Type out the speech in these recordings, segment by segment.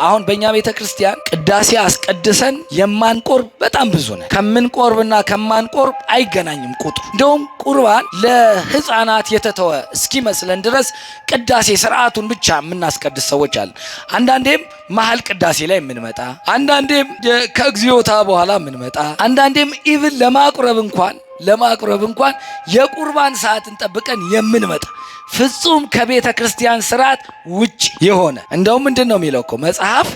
አሁን በእኛ ቤተክርስቲያን ቅዳሴ አስቀድሰን የማንቆርብ በጣም ብዙ ነው። ከምንቆርብና ከማንቆርብ አይገናኝም ቁጥሩ። እንደውም ቁርባን ለሕፃናት የተተወ እስኪመስለን ድረስ ቅዳሴ ስርዓቱን ብቻ የምናስቀድስ ሰዎች አለን። አንዳንዴም መሀል ቅዳሴ ላይ የምንመጣ፣ አንዳንዴም ከእግዚኦታ በኋላ የምንመጣ፣ አንዳንዴም ኢቭን ለማቁረብ እንኳን የቁርባን ሰዓትን ጠብቀን የምንመጣ ፍጹም ከቤተ ክርስቲያን ስርዓት ውጭ የሆነ እንደውም ምንድነው የሚለው እኮ መጽሐፍ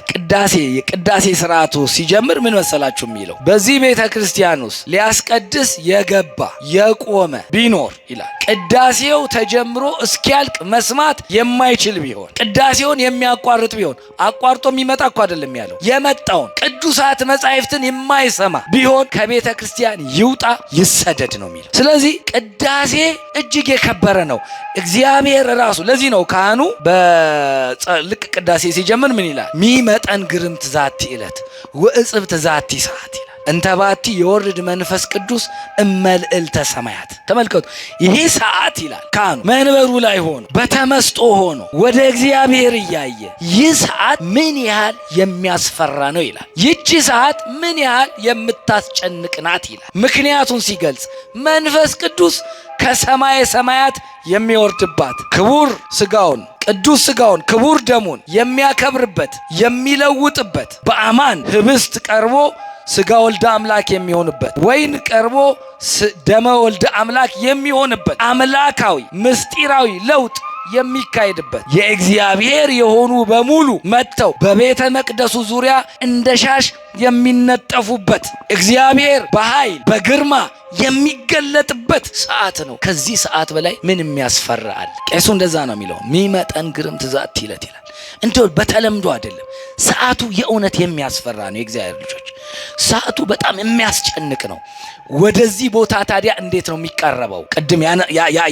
የቅዳሴ ስርዓቱ ሲጀምር ምን መሰላችሁ የሚለው? በዚህ ቤተ ክርስቲያን ውስጥ ሊያስቀድስ የገባ የቆመ ቢኖር ይላል። ቅዳሴው ተጀምሮ እስኪያልቅ መስማት የማይችል ቢሆን፣ ቅዳሴውን የሚያቋርጥ ቢሆን፣ አቋርጦ የሚመጣ እኮ አይደለም ያለው፣ የመጣውን ቅዱሳት መጻሕፍትን የማይሰማ ቢሆን ከቤተ ክርስቲያን ይውጣ ይሰደድ ነው የሚለው። ስለዚህ ቅዳሴ እጅግ የከበረ ነው። እግዚአብሔር ራሱ ለዚህ ነው ካህኑ በልቅ ቅዳሴ ሲጀምር ምን ይላል? ሚመጠን ግርምት ዛቲ ዕለት ወእጽብት ዛቲ ሰዓት ይላል። እንተባቲ የወርድ መንፈስ ቅዱስ እመልዕልተ ሰማያት። ተመልከቱ፣ ይሄ ሰዓት ይላል ካህኑ መንበሩ ላይ ሆኖ በተመስጦ ሆኖ ወደ እግዚአብሔር እያየ ይህ ሰዓት ምን ያህል የሚያስፈራ ነው ይላል። ይቺ ሰዓት ምን ያህል የምታስጨንቅ ናት ይላል። ምክንያቱን ሲገልጽ መንፈስ ቅዱስ ከሰማየ ሰማያት የሚወርድባት ክቡር ስጋውን ቅዱስ ስጋውን ክቡር ደሙን የሚያከብርበት የሚለውጥበት፣ በአማን ህብስት ቀርቦ ስጋ ወልደ አምላክ የሚሆንበት፣ ወይን ቀርቦ ደመ ወልደ አምላክ የሚሆንበት፣ አምላካዊ ምስጢራዊ ለውጥ የሚካሄድበት፣ የእግዚአብሔር የሆኑ በሙሉ መጥተው በቤተ መቅደሱ ዙሪያ እንደ ሻሽ የሚነጠፉበት፣ እግዚአብሔር በኃይል በግርማ የሚገለጥበት ሰዓት ነው። ከዚህ ሰዓት በላይ ምን የሚያስፈራል? ቄሱ እንደዛ ነው የሚለው፣ ሚመጠን ግርምት ዛቲ ዕለት ይላል። እንደው በተለምዶ አይደለም። ሰዓቱ የእውነት የሚያስፈራ ነው። የእግዚአብሔር ልጆች፣ ሰዓቱ በጣም የሚያስጨንቅ ነው። ወደዚህ ቦታ ታዲያ እንዴት ነው የሚቀረበው? ቅድም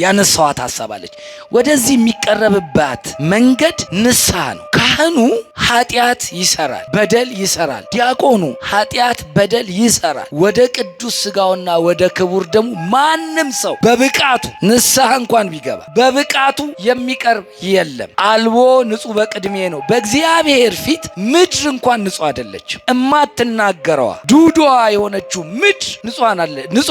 ያነሳዋት ሐሳባለች። ወደዚህ የሚቀረብባት መንገድ ንስሐ ነው። ካህኑ ኃጢአት ይሰራል፣ በደል ይሰራል። ዲያቆኑ ኃጢአት በደል ይሰራል። ወደ ቅዱስ ስጋውና ወደ ክቡር ደሙ ማንም ሰው በብቃቱ ንስሐ እንኳን ቢገባ በብቃቱ የሚቀርብ የለም። አልቦ ንጹሕ በቅድሜ ነው። በእግዚአብሔር ፊት ምድር እንኳን ንጹሕ አይደለችም። እማትናገረዋ ዱዳዋ የሆነችው ምድር ንጹሕ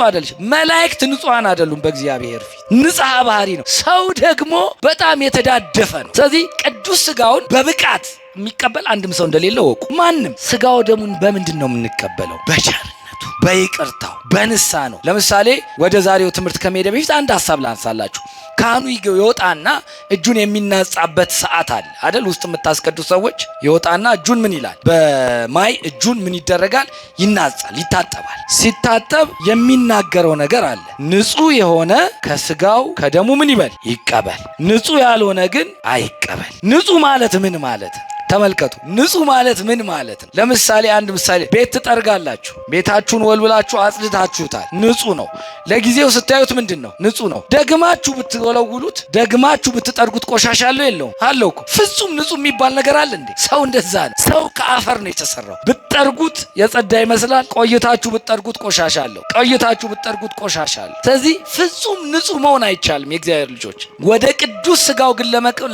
አይደለችም። መላእክት ንጹሐን አይደሉም። በእግዚአብሔር ፊት ንጽሐ ባህሪ ነው። ሰው ደግሞ በጣም የተዳደፈ ነው። ስለዚህ ቅዱስ ስጋውን በብቃት የሚቀበል አንድም ሰው እንደሌለ ወቁ። ማንም ስጋው ደሙን በምንድን ነው የምንቀበለው? በቸርነቱ፣ በይቅርታው፣ በንስሐ ነው። ለምሳሌ ወደ ዛሬው ትምህርት ከመሄድ በፊት አንድ ሀሳብ ላንሳላችሁ። ካህኑ ይወጣና እጁን የሚናጻበት ሰዓት አለ አይደል? ውስጥ የምታስቀድሱ ሰዎች ይወጣና እጁን ምን ይላል? በማይ እጁን ምን ይደረጋል? ይናጻል፣ ይታጠባል። ሲታጠብ የሚናገረው ነገር አለ። ንጹሕ የሆነ ከስጋው ከደሙ ምን ይበል? ይቀበል። ንጹሕ ያልሆነ ግን አይቀበል። ንጹሕ ማለት ምን ማለት? ተመልከቱ። ንጹሕ ማለት ምን ማለት ነው? ለምሳሌ አንድ ምሳሌ፣ ቤት ትጠርጋላችሁ። ቤታችሁን ወልውላችሁ አጽድታችሁታል። ንጹሕ ነው። ለጊዜው ስታዩት ምንድን ነው? ንጹሕ ነው። ደግማችሁ ብትወለውሉት፣ ደግማችሁ ብትጠርጉት ቆሻሻ አለው የለውም? አለው እኮ። ፍጹም ንጹሕ የሚባል ነገር አለ እንዴ? ሰው እንደዛ ነው። ሰው ከአፈር ነው የተሰራው። ብትጠርጉት የጸዳ ይመስላል። ቆይታችሁ ብትጠርጉት ቆሻሻ አለው። ቆይታችሁ ብትጠርጉት ቆሻሻ አለው። ስለዚህ ፍጹም ንጹሕ መሆን አይቻልም። የእግዚአብሔር ልጆች፣ ወደ ቅዱስ ስጋው ግን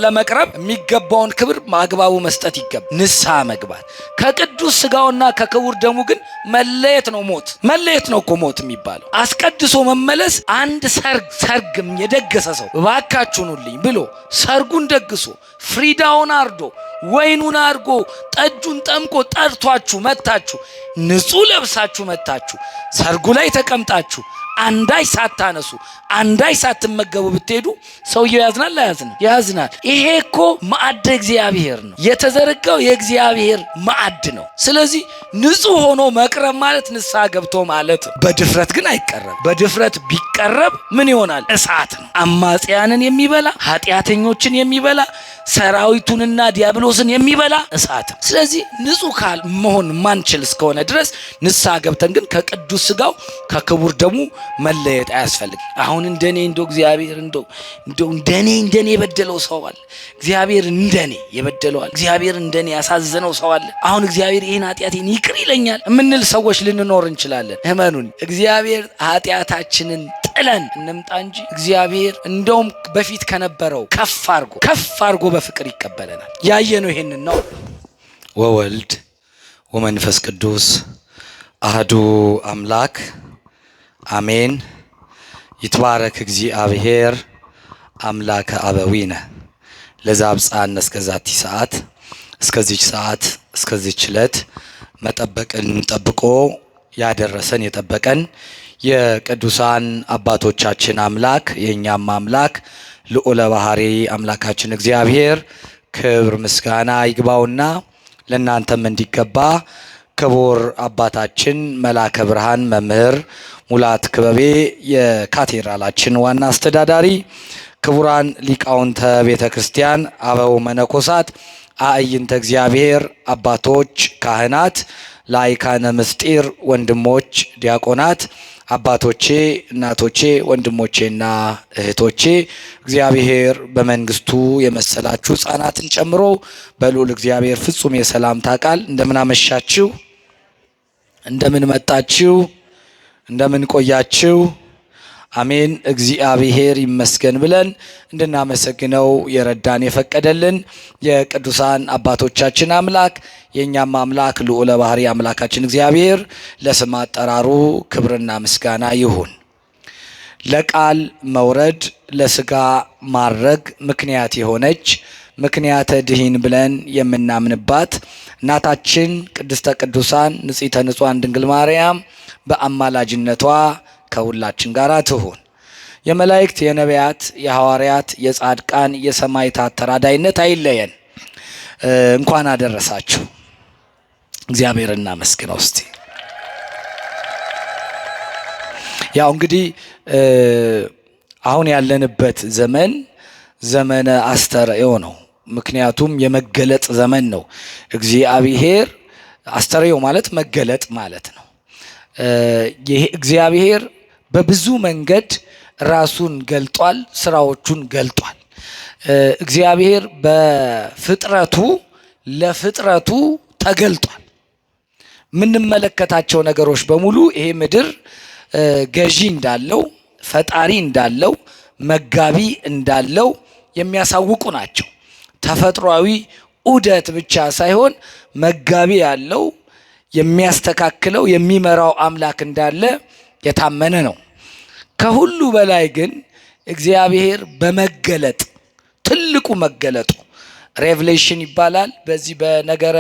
ለመቅረብ የሚገባውን ክብር ማግባቡ መስጠት ይገባል። ንስሐ መግባት። ከቅዱስ ስጋውና ከክቡር ደሙ ግን መለየት ነው። መለየት ነው እኮ ሞት የሚባለው። አስቀድሶ መመለስ። አንድ ሰርግ የደገሰ ሰው እባካችሁኑልኝ ብሎ ሰርጉን ደግሶ ፍሪዳውን አርዶ ወይኑን አርጎ ጠጁን ጠምቆ ጠርቷችሁ መታችሁ፣ ንጹሕ ለብሳችሁ መታችሁ፣ ሰርጉ ላይ ተቀምጣችሁ አንዳች ሳታነሱ አንዳች ሳትመገቡ ብትሄዱ ሰውየው ያዝናል አያዝንም? ያዝናል። ይሄ እኮ ማዕድ እግዚአብሔር ነው። የተዘረጋው የእግዚአብሔር ማዕድ ነው። ስለዚህ ንጹሕ ሆኖ መቅረብ ማለት ንስሐ ገብቶ ማለት ነው። በድፍረት ግን አይቀረብ። በድፍረት ቢቀረብ ምን ይሆናል? እሳት ነው። አማጽያንን የሚበላ ኃጢአተኞችን የሚበላ ሰራዊቱንና ዲያብሎስን የሚበላ እሳት። ስለዚህ ንጹሕ ካል መሆን ማንችል እስከሆነ ድረስ ንስሐ ገብተን ግን ከቅዱስ ስጋው ከክቡር ደሙ መለየት አያስፈልግም። አሁን እንደኔ እግዚአብሔር እንደኔ የበደለው ሰው አለ። እግዚአብሔር እንደኔ የበደለዋል። እግዚአብሔር እንደኔ ያሳዘነው ሰው አለ። አሁን እግዚአብሔር ይህን ኃጢአቴን ይቅር ይለኛል የምንል ሰዎች ልንኖር እንችላለን። እመኑን፣ እግዚአብሔር ኃጢአታችንን ጥለን እንምጣ እንጂ እግዚአብሔር እንደውም በፊት ከነበረው ከፍ አድርጎ በፍቅር ይቀበለናል። ያየነው ይሄንን ነው። ወወልድ ወመንፈስ ቅዱስ አህዱ አምላክ አሜን። ይትባረክ እግዚአብሔር አምላከ አበዊነ ለዛብጻነ እስከዛቲ ሰዓት እስከዚች ሰዓት እስከዚች ዕለት መጠበቅን ጠብቆ ያደረሰን የጠበቀን የቅዱሳን አባቶቻችን አምላክ የኛም አምላክ ልዑለ ባህሪ አምላካችን እግዚአብሔር ክብር ምስጋና ይግባውና ለናንተም እንዲገባ ክቡር አባታችን መላከ ብርሃን መምህር ሙላት ክበቤ የካቴድራላችን ዋና አስተዳዳሪ፣ ክቡራን ሊቃውንተ ቤተ ክርስቲያን፣ አበው መነኮሳት፣ አዕይንተ እግዚአብሔር አባቶች፣ ካህናት፣ ላይካነ ምስጢር ወንድሞች ዲያቆናት፣ አባቶቼ፣ እናቶቼ፣ ወንድሞቼና እህቶቼ እግዚአብሔር በመንግስቱ የመሰላችሁ ሕፃናትን ጨምሮ በልዑል እግዚአብሔር ፍጹም የሰላምታ ቃል እንደምን አመሻችሁ፣ እንደምን መጣችሁ፣ እንደምን ቆያችሁ። አሜን። እግዚአብሔር ይመስገን ብለን እንድናመሰግነው የረዳን የፈቀደልን የቅዱሳን አባቶቻችን አምላክ የኛም አምላክ ልዑለ ባህሪ አምላካችን እግዚአብሔር ለስም አጠራሩ ክብርና ምስጋና ይሁን። ለቃል መውረድ ለስጋ ማረግ ምክንያት የሆነች ምክንያተ ድኂን ብለን የምናምንባት እናታችን ቅድስተ ቅዱሳን ንጽሕተ ንጹሐን ድንግል ማርያም በአማላጅነቷ ከሁላችን ጋር ትሁን። የመላእክት የነቢያት የሐዋርያት የጻድቃን የሰማዕታት ተራዳይነት አይለየን። እንኳን አደረሳችሁ። እግዚአብሔር እናመስግነው። እስቲ ያው እንግዲህ አሁን ያለንበት ዘመን ዘመነ አስተርእዮ ነው። ምክንያቱም የመገለጥ ዘመን ነው። እግዚአብሔር አስተርእዮ ማለት መገለጥ ማለት ነው። ይሄ እግዚአብሔር በብዙ መንገድ ራሱን ገልጧል፣ ስራዎቹን ገልጧል። እግዚአብሔር በፍጥረቱ ለፍጥረቱ ተገልጧል። የምንመለከታቸው ነገሮች በሙሉ ይሄ ምድር ገዢ እንዳለው፣ ፈጣሪ እንዳለው፣ መጋቢ እንዳለው የሚያሳውቁ ናቸው። ተፈጥሯዊ ዑደት ብቻ ሳይሆን መጋቢ ያለው የሚያስተካክለው የሚመራው አምላክ እንዳለ የታመነ ነው። ከሁሉ በላይ ግን እግዚአብሔር በመገለጥ ትልቁ መገለጡ ሬቨሌሽን ይባላል በዚህ በነገረ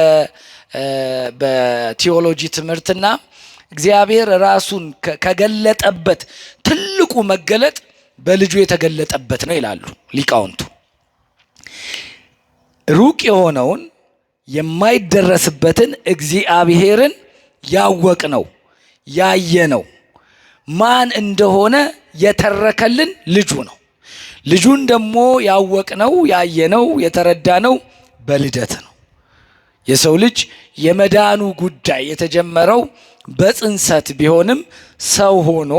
በቲዮሎጂ ትምህርትና እግዚአብሔር ራሱን ከገለጠበት ትልቁ መገለጥ በልጁ የተገለጠበት ነው ይላሉ ሊቃውንቱ። ሩቅ የሆነውን የማይደረስበትን እግዚአብሔርን ያወቅነው ያየነው ማን እንደሆነ የተረከልን ልጁ ነው። ልጁን ደግሞ ያወቅነው ያየነው የተረዳነው በልደት ነው። የሰው ልጅ የመዳኑ ጉዳይ የተጀመረው በጽንሰት ቢሆንም ሰው ሆኖ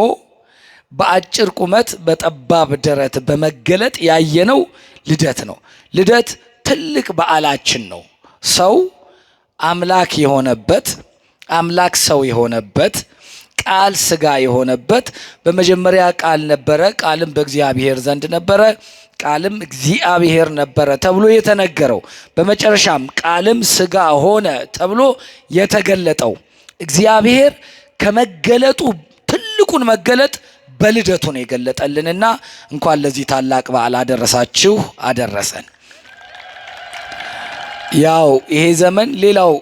በአጭር ቁመት በጠባብ ደረት በመገለጥ ያየነው ልደት ነው። ልደት ትልቅ በዓላችን ነው። ሰው አምላክ የሆነበት፣ አምላክ ሰው የሆነበት፣ ቃል ስጋ የሆነበት፣ በመጀመሪያ ቃል ነበረ፣ ቃልም በእግዚአብሔር ዘንድ ነበረ፣ ቃልም እግዚአብሔር ነበረ ተብሎ የተነገረው፣ በመጨረሻም ቃልም ስጋ ሆነ ተብሎ የተገለጠው እግዚአብሔር ከመገለጡ ትልቁን መገለጥ በልደቱ ነው የገለጠልንና እንኳን ለዚህ ታላቅ በዓል አደረሳችሁ አደረሰን። ያው ይሄ ዘመን ሌላው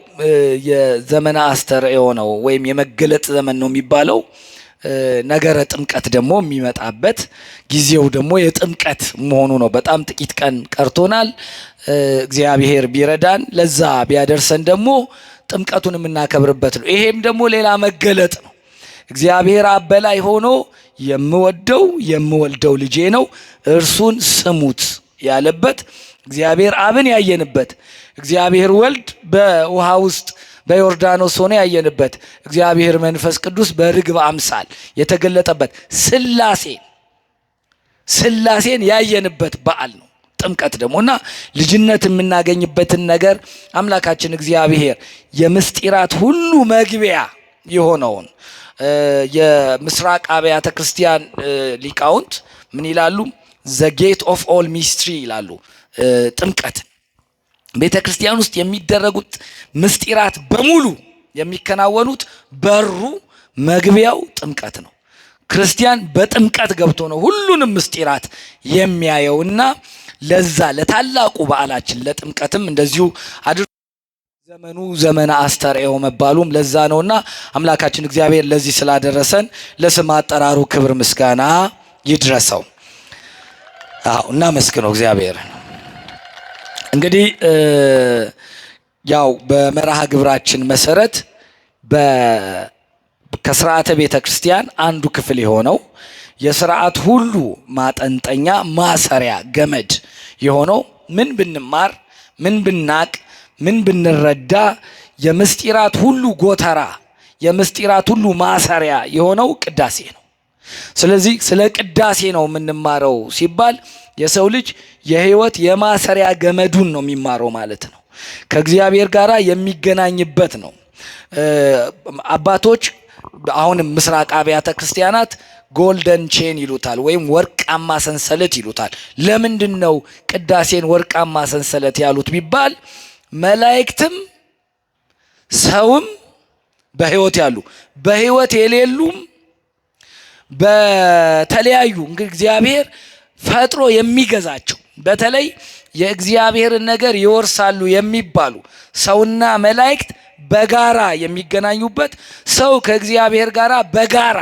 የዘመነ አስተርእዮ ነው ወይም የመገለጥ ዘመን ነው የሚባለው። ነገረ ጥምቀት ደግሞ የሚመጣበት ጊዜው ደግሞ የጥምቀት መሆኑ ነው። በጣም ጥቂት ቀን ቀርቶናል። እግዚአብሔር ቢረዳን ለዛ ቢያደርሰን ደግሞ ጥምቀቱን የምናከብርበት ነው። ይሄም ደግሞ ሌላ መገለጥ ነው። እግዚአብሔር አብ በላይ ሆኖ የምወልደው ልጄ ነው እርሱን ስሙት ያለበት፣ እግዚአብሔር አብን ያየንበት፣ እግዚአብሔር ወልድ በውሃ ውስጥ በዮርዳኖስ ሆኖ ያየንበት፣ እግዚአብሔር መንፈስ ቅዱስ በርግብ አምሳል የተገለጠበት ስላሴን ያየንበት በዓል ነው ጥምቀት ደግሞና ልጅነት የምናገኝበትን ነገር አምላካችን እግዚአብሔር የምስጢራት ሁሉ መግቢያ የሆነውን የምስራቅ አብያተ ክርስቲያን ሊቃውንት ምን ይላሉ? ዘ ጌት ኦፍ ኦል ሚስትሪ ይላሉ ጥምቀት። ቤተክርስቲያን ውስጥ የሚደረጉት ምስጢራት በሙሉ የሚከናወኑት በሩ መግቢያው ጥምቀት ነው። ክርስቲያን በጥምቀት ገብቶ ነው ሁሉንም ምስጢራት የሚያየውና ለዛ ለታላቁ በዓላችን ለጥምቀትም እንደዚሁ ዘመኑ ዘመነ አስተርእዮ መባሉም ለዛ ነውና አምላካችን እግዚአብሔር ለዚህ ስላደረሰን ለስም አጠራሩ ክብር ምስጋና ይድረሰው። እናመስግነው እግዚአብሔር። እንግዲህ ያው በመርሃ ግብራችን መሰረት ከስርዓተ ቤተ ክርስቲያን አንዱ ክፍል የሆነው የስርዓት ሁሉ ማጠንጠኛ ማሰሪያ ገመድ የሆነው ምን ብንማር ምን ብናቅ ምን ብንረዳ የምስጢራት ሁሉ ጎተራ የምስጢራት ሁሉ ማሰሪያ የሆነው ቅዳሴ ነው። ስለዚህ ስለ ቅዳሴ ነው የምንማረው ሲባል የሰው ልጅ የህይወት የማሰሪያ ገመዱን ነው የሚማረው ማለት ነው። ከእግዚአብሔር ጋር የሚገናኝበት ነው። አባቶች አሁንም ምስራቅ አብያተ ክርስቲያናት ጎልደን ቼን ይሉታል ወይም ወርቃማ ሰንሰለት ይሉታል። ለምንድን ነው ቅዳሴን ወርቃማ ሰንሰለት ያሉት ቢባል መላእክትም ሰውም በህይወት ያሉ በህይወት የሌሉም በተለያዩ እንግዲህ እግዚአብሔር ፈጥሮ የሚገዛቸው በተለይ የእግዚአብሔርን ነገር ይወርሳሉ የሚባሉ ሰውና መላእክት በጋራ የሚገናኙበት ሰው ከእግዚአብሔር ጋራ በጋራ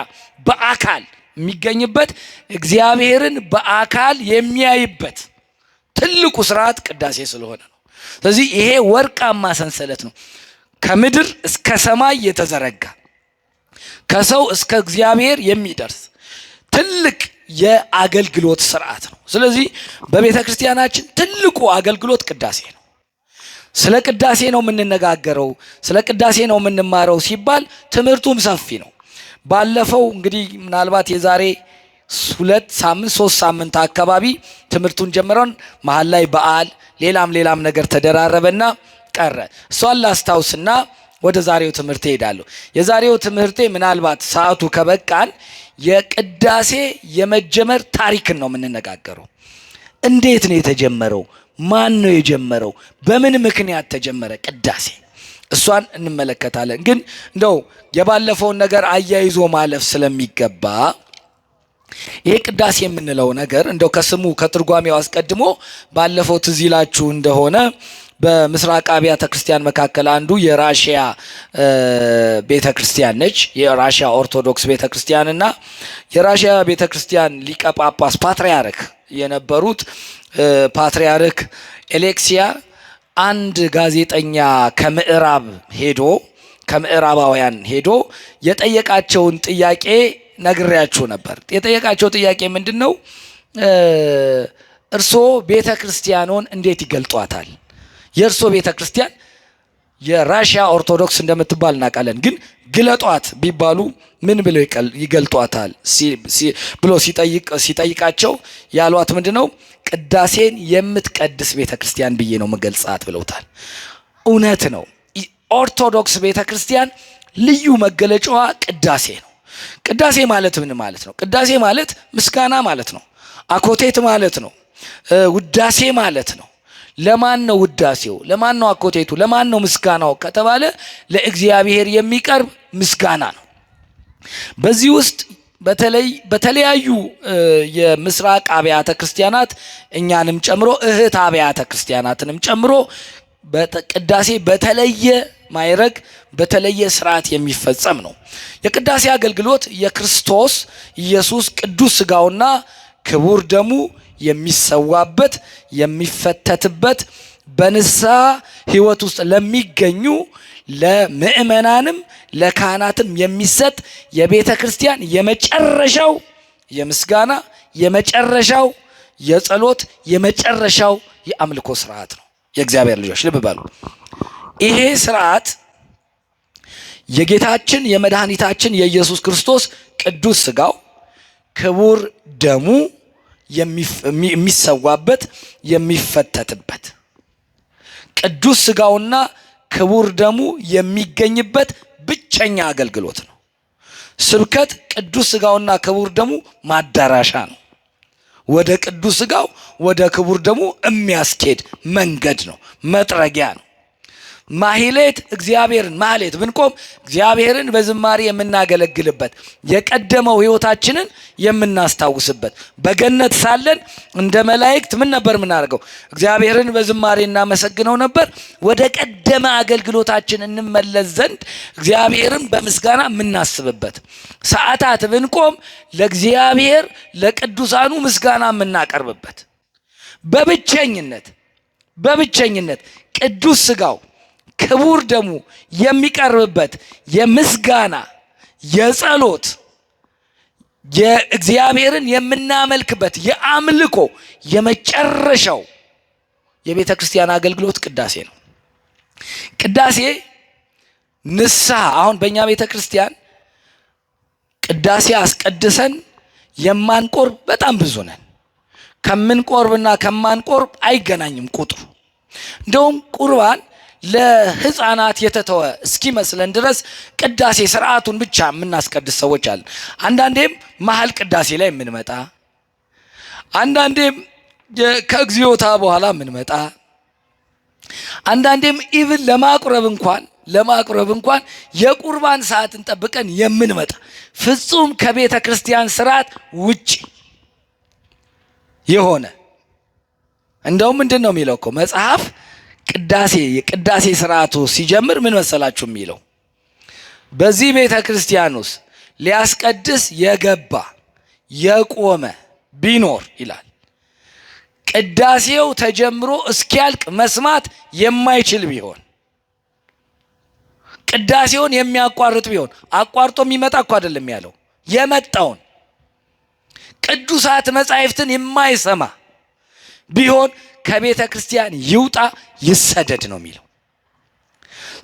በአካል የሚገኝበት እግዚአብሔርን በአካል የሚያይበት ትልቁ ስርዓት ቅዳሴ ስለሆነ ነው። ስለዚህ ይሄ ወርቃማ ሰንሰለት ነው። ከምድር እስከ ሰማይ የተዘረጋ ከሰው እስከ እግዚአብሔር የሚደርስ ትልቅ የአገልግሎት ስርዓት ነው። ስለዚህ በቤተ ክርስቲያናችን ትልቁ አገልግሎት ቅዳሴ ነው። ስለ ቅዳሴ ነው የምንነጋገረው፣ ስለ ቅዳሴ ነው የምንማረው ሲባል ትምህርቱም ሰፊ ነው። ባለፈው እንግዲህ ምናልባት የዛሬ 2 ሳምንት 3 ሳምንት አካባቢ ትምህርቱን ጀምረን መሀል ላይ በዓል ሌላም ነገር ተደራረበና ቀረ። እሷን ላስታውስና ወደ ዛሬው ትምህርት እሄዳለሁ። የዛሬው ትምህርቴ ምናልባት ሰዓቱ ከበቃን የቅዳሴ የመጀመር ታሪክን ነው የምንነጋገረው። እንዴት ነው የተጀመረው? ማን ነው የጀመረው? በምን ምክንያት ተጀመረ ቅዳሴ? እሷን እንመለከታለን። ግን እንደው የባለፈውን ነገር አያይዞ ማለፍ ስለሚገባ ይሄ ቅዳሴ የምንለው ነገር እንደው ከስሙ ከትርጓሜው አስቀድሞ ባለፈው ትዝ ይላችሁ እንደሆነ በምስራቅ አብያተ ክርስቲያን መካከል አንዱ የራሺያ ቤተክርስቲያን ነች። የራሺያ ኦርቶዶክስ ቤተክርስቲያንና የራሺያ ቤተክርስቲያን ሊቀ ጳጳስ ፓትርያርክ የነበሩት ፓትርያርክ ኤሌክሲያ አንድ ጋዜጠኛ ከምዕራባውያን ሄዶ የጠየቃቸውን ጥያቄ ነግሬያችሁ ነበር። የጠየቃቸው ጥያቄ ምንድነው? እርሶ ቤተክርስቲያኑን እንዴት ይገልጧታል? የእርሶ ቤተክርስቲያን የራሺያ ኦርቶዶክስ እንደምትባል እናውቃለን፣ ግን ግለጧት ቢባሉ ምን ብለው ይገልጧታል ብሎ ሲጠይቃቸው ያሏት ምንድነው? ቅዳሴን የምትቀድስ ቤተክርስቲያን ብዬ ነው መገልጻት ብለውታል። እውነት ነው። ኦርቶዶክስ ቤተክርስቲያን ልዩ መገለጫዋ ቅዳሴ ነው። ቅዳሴ ማለት ምን ማለት ነው? ቅዳሴ ማለት ምስጋና ማለት ነው። አኮቴት ማለት ነው። ውዳሴ ማለት ነው። ለማን ነው ውዳሴው? ለማን ነው አኮቴቱ? ለማን ነው ምስጋናው ከተባለ ለእግዚአብሔር የሚቀርብ ምስጋና ነው። በዚህ ውስጥ በተለያዩ የምስራቅ አብያተ ክርስቲያናት እኛንም ጨምሮ እህት አብያተ ክርስቲያናትንም ጨምሮ ቅዳሴ በተለየ ማይረግ በተለየ ስርዓት የሚፈጸም ነው። የቅዳሴ አገልግሎት የክርስቶስ ኢየሱስ ቅዱስ ሥጋውና ክቡር ደሙ የሚሰዋበት የሚፈተትበት በንስሐ ሕይወት ውስጥ ለሚገኙ ለምእመናንም ለካህናትም የሚሰጥ የቤተ ክርስቲያን የመጨረሻው የምስጋና የመጨረሻው የጸሎት የመጨረሻው የአምልኮ ስርዓት ነው። የእግዚአብሔር ልጆች ልብ በሉ። ይሄ ስርዓት የጌታችን የመድኃኒታችን የኢየሱስ ክርስቶስ ቅዱስ ሥጋው ክቡር ደሙ የሚሰዋበት የሚፈተትበት ቅዱስ ሥጋውና ክቡር ደሙ የሚገኝበት ብቸኛ አገልግሎት ነው። ስብከት ቅዱስ ሥጋውና ክቡር ደሙ ማዳራሻ ነው። ወደ ቅዱስ ሥጋው ወደ ክቡር ደሙ የሚያስኬድ መንገድ ነው፣ መጥረጊያ ነው። ማህሌት እግዚአብሔርን ማህሌት ብንቆም እግዚአብሔርን በዝማሬ የምናገለግልበት የቀደመው ሕይወታችንን የምናስታውስበት በገነት ሳለን እንደ መላእክት ምን ነበር የምናደርገው? እግዚአብሔርን በዝማሬ እናመሰግነው ነበር። ወደ ቀደመ አገልግሎታችን እንመለስ ዘንድ እግዚአብሔርን በምስጋና የምናስብበት ሰዓታት ብንቆም ለእግዚአብሔር ለቅዱሳኑ ምስጋና የምናቀርብበት በብቸኝነት ቅዱስ ሥጋው ክቡር ደሙ የሚቀርብበት የምስጋና የጸሎት የእግዚአብሔርን የምናመልክበት የአምልኮ የመጨረሻው የቤተ ክርስቲያን አገልግሎት ቅዳሴ ነው። ቅዳሴ ንስሐ አሁን በእኛ ቤተ ክርስቲያን ቅዳሴ አስቀድሰን የማንቆርብ በጣም ብዙ ነን። ከምንቆርብና ከማንቆርብ አይገናኝም ቁጥሩ። እንደውም ቁርባን ለሕፃናት የተተወ እስኪመስለን ድረስ ቅዳሴ ስርዓቱን ብቻ የምናስቀድስ ሰዎች አለን። አንዳንዴም መሀል ቅዳሴ ላይ የምንመጣ፣ አንዳንዴም ከእግዚኦታ በኋላ የምንመጣ፣ አንዳንዴም ኢቭን ለማቁረብ እንኳን የቁርባን ሰዓትን ጠብቀን የምንመጣ ፍጹም ከቤተ ክርስቲያን ስርዓት ውጪ የሆነ እንደውም ምንድን ነው የሚለው እኮ መጽሐፍ የቅዳሴ ስርዓቱ ሲጀምር ምን መሰላችሁ የሚለው? በዚህ ቤተ ክርስቲያን ውስጥ ሊያስቀድስ የገባ የቆመ ቢኖር ይላል ቅዳሴው ተጀምሮ እስኪያልቅ መስማት የማይችል ቢሆን፣ ቅዳሴውን የሚያቋርጥ ቢሆን፣ አቋርጦ የሚመጣ እኮ አይደለም ያለው፣ የመጣውን ቅዱሳት መጻሕፍትን የማይሰማ ቢሆን ከቤተ ክርስቲያን ይውጣ ይሰደድ ነው የሚለው።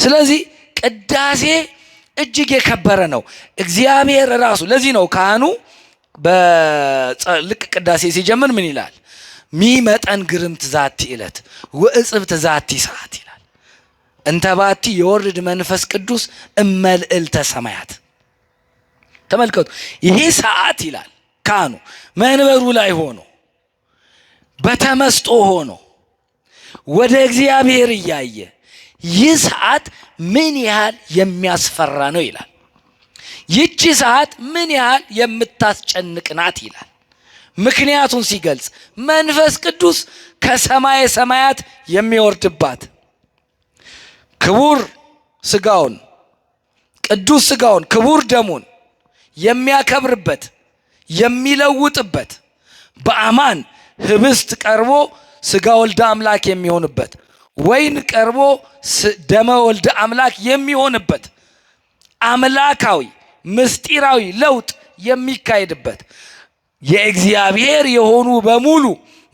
ስለዚህ ቅዳሴ እጅግ የከበረ ነው። እግዚአብሔር ራሱ ለዚህ ነው ካህኑ በልክ ቅዳሴ ሲጀምር ምን ይላል? ሚመጠን ግርምት ዛቲ ዕለት ወእጽብት ዛቲ ሰዓት ይላል። እንተባቲ የወርድ መንፈስ ቅዱስ እመልዕልተ ሰማያት። ተመልከቱ፣ ይሄ ሰዓት ይላል ካህኑ መንበሩ ላይ ሆኖ በተመስጦ ሆኖ ወደ እግዚአብሔር እያየ ይህ ሰዓት ምን ያህል የሚያስፈራ ነው ይላል። ይቺ ሰዓት ምን ያህል የምታስጨንቅ ናት ይላል። ምክንያቱን ሲገልጽ መንፈስ ቅዱስ ከሰማየ ሰማያት የሚወርድባት ክቡር ሥጋውን ቅዱስ ሥጋውን ክቡር ደሙን የሚያከብርበት የሚለውጥበት በአማን ህብስት ቀርቦ ሥጋ ወልደ አምላክ የሚሆንበት ወይን ቀርቦ ደመ ወልደ አምላክ የሚሆንበት አምላካዊ ምስጢራዊ ለውጥ የሚካሄድበት የእግዚአብሔር የሆኑ በሙሉ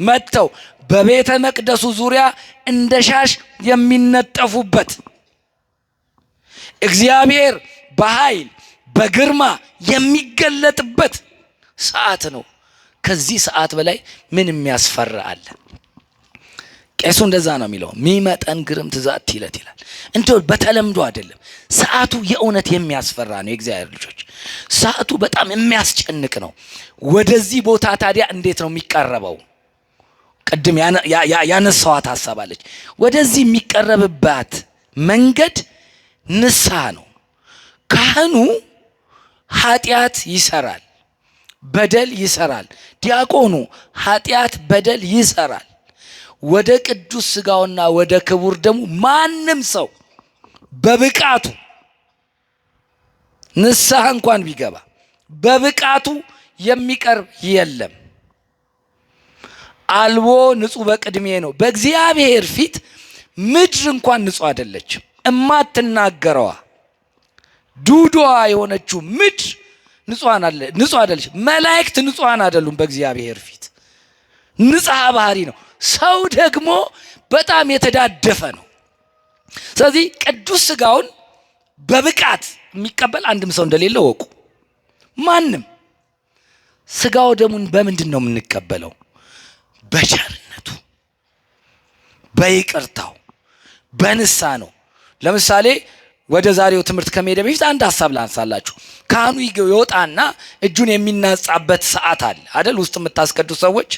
መጥተው በቤተ መቅደሱ ዙሪያ እንደ ሻሽ የሚነጠፉበት እግዚአብሔር በኃይል በግርማ የሚገለጥበት ሰዓት ነው። ከዚህ ሰዓት በላይ ምን የሚያስፈራ አለ? ቄሱ እንደዛ ነው የሚለው። ሚመጠን ግርምት ዛቲ ዕለት ይላል። እንደው በተለምዶ አይደለም። ሰዓቱ የእውነት የሚያስፈራ ነው። የእግዚአብሔር ልጆች ሰዓቱ በጣም የሚያስጨንቅ ነው። ወደዚህ ቦታ ታዲያ እንዴት ነው የሚቀረበው? ቅድም ያነሳዋት ሐሳብ አለች። ወደዚህ የሚቀረብባት መንገድ ንስሐ ነው። ካህኑ ኃጢአት ይሰራል፣ በደል ይሰራል። ዲያቆኑ ኃጢአት በደል ይሰራል። ወደ ቅዱስ ሥጋውና ወደ ክቡር ደሙ ማንም ሰው በብቃቱ ንስሐ እንኳን ቢገባ በብቃቱ የሚቀርብ የለም። አልቦ ንጹሕ በቅድሜ ነው። በእግዚአብሔር ፊት ምድር እንኳን ንጹሕ አይደለችም። እማትናገረዋ ዱዳዋ የሆነችው ምድር ንጹሕ አይደለችም። መላእክት ንጹሐን አይደሉም። በእግዚአብሔር ፊት ንጽሐ ባህሪ ነው። ሰው ደግሞ በጣም የተዳደፈ ነው። ስለዚህ ቅዱስ ሥጋውን በብቃት የሚቀበል አንድም ሰው እንደሌለ ወቁ። ማንም ሥጋው ደሙን በምንድን ነው የምንቀበለው? በቸርነቱ፣ በይቅርታው፣ በንስሐ ነው። ለምሳሌ ወደ ዛሬው ትምህርት ከመሄደ በፊት አንድ ሐሳብ ላንሳላችሁ። ካህኑ ይወጣና እጁን የሚናጻበት ሰዓት አለ አይደል? ውስጥ የምታስቀዱት ሰዎች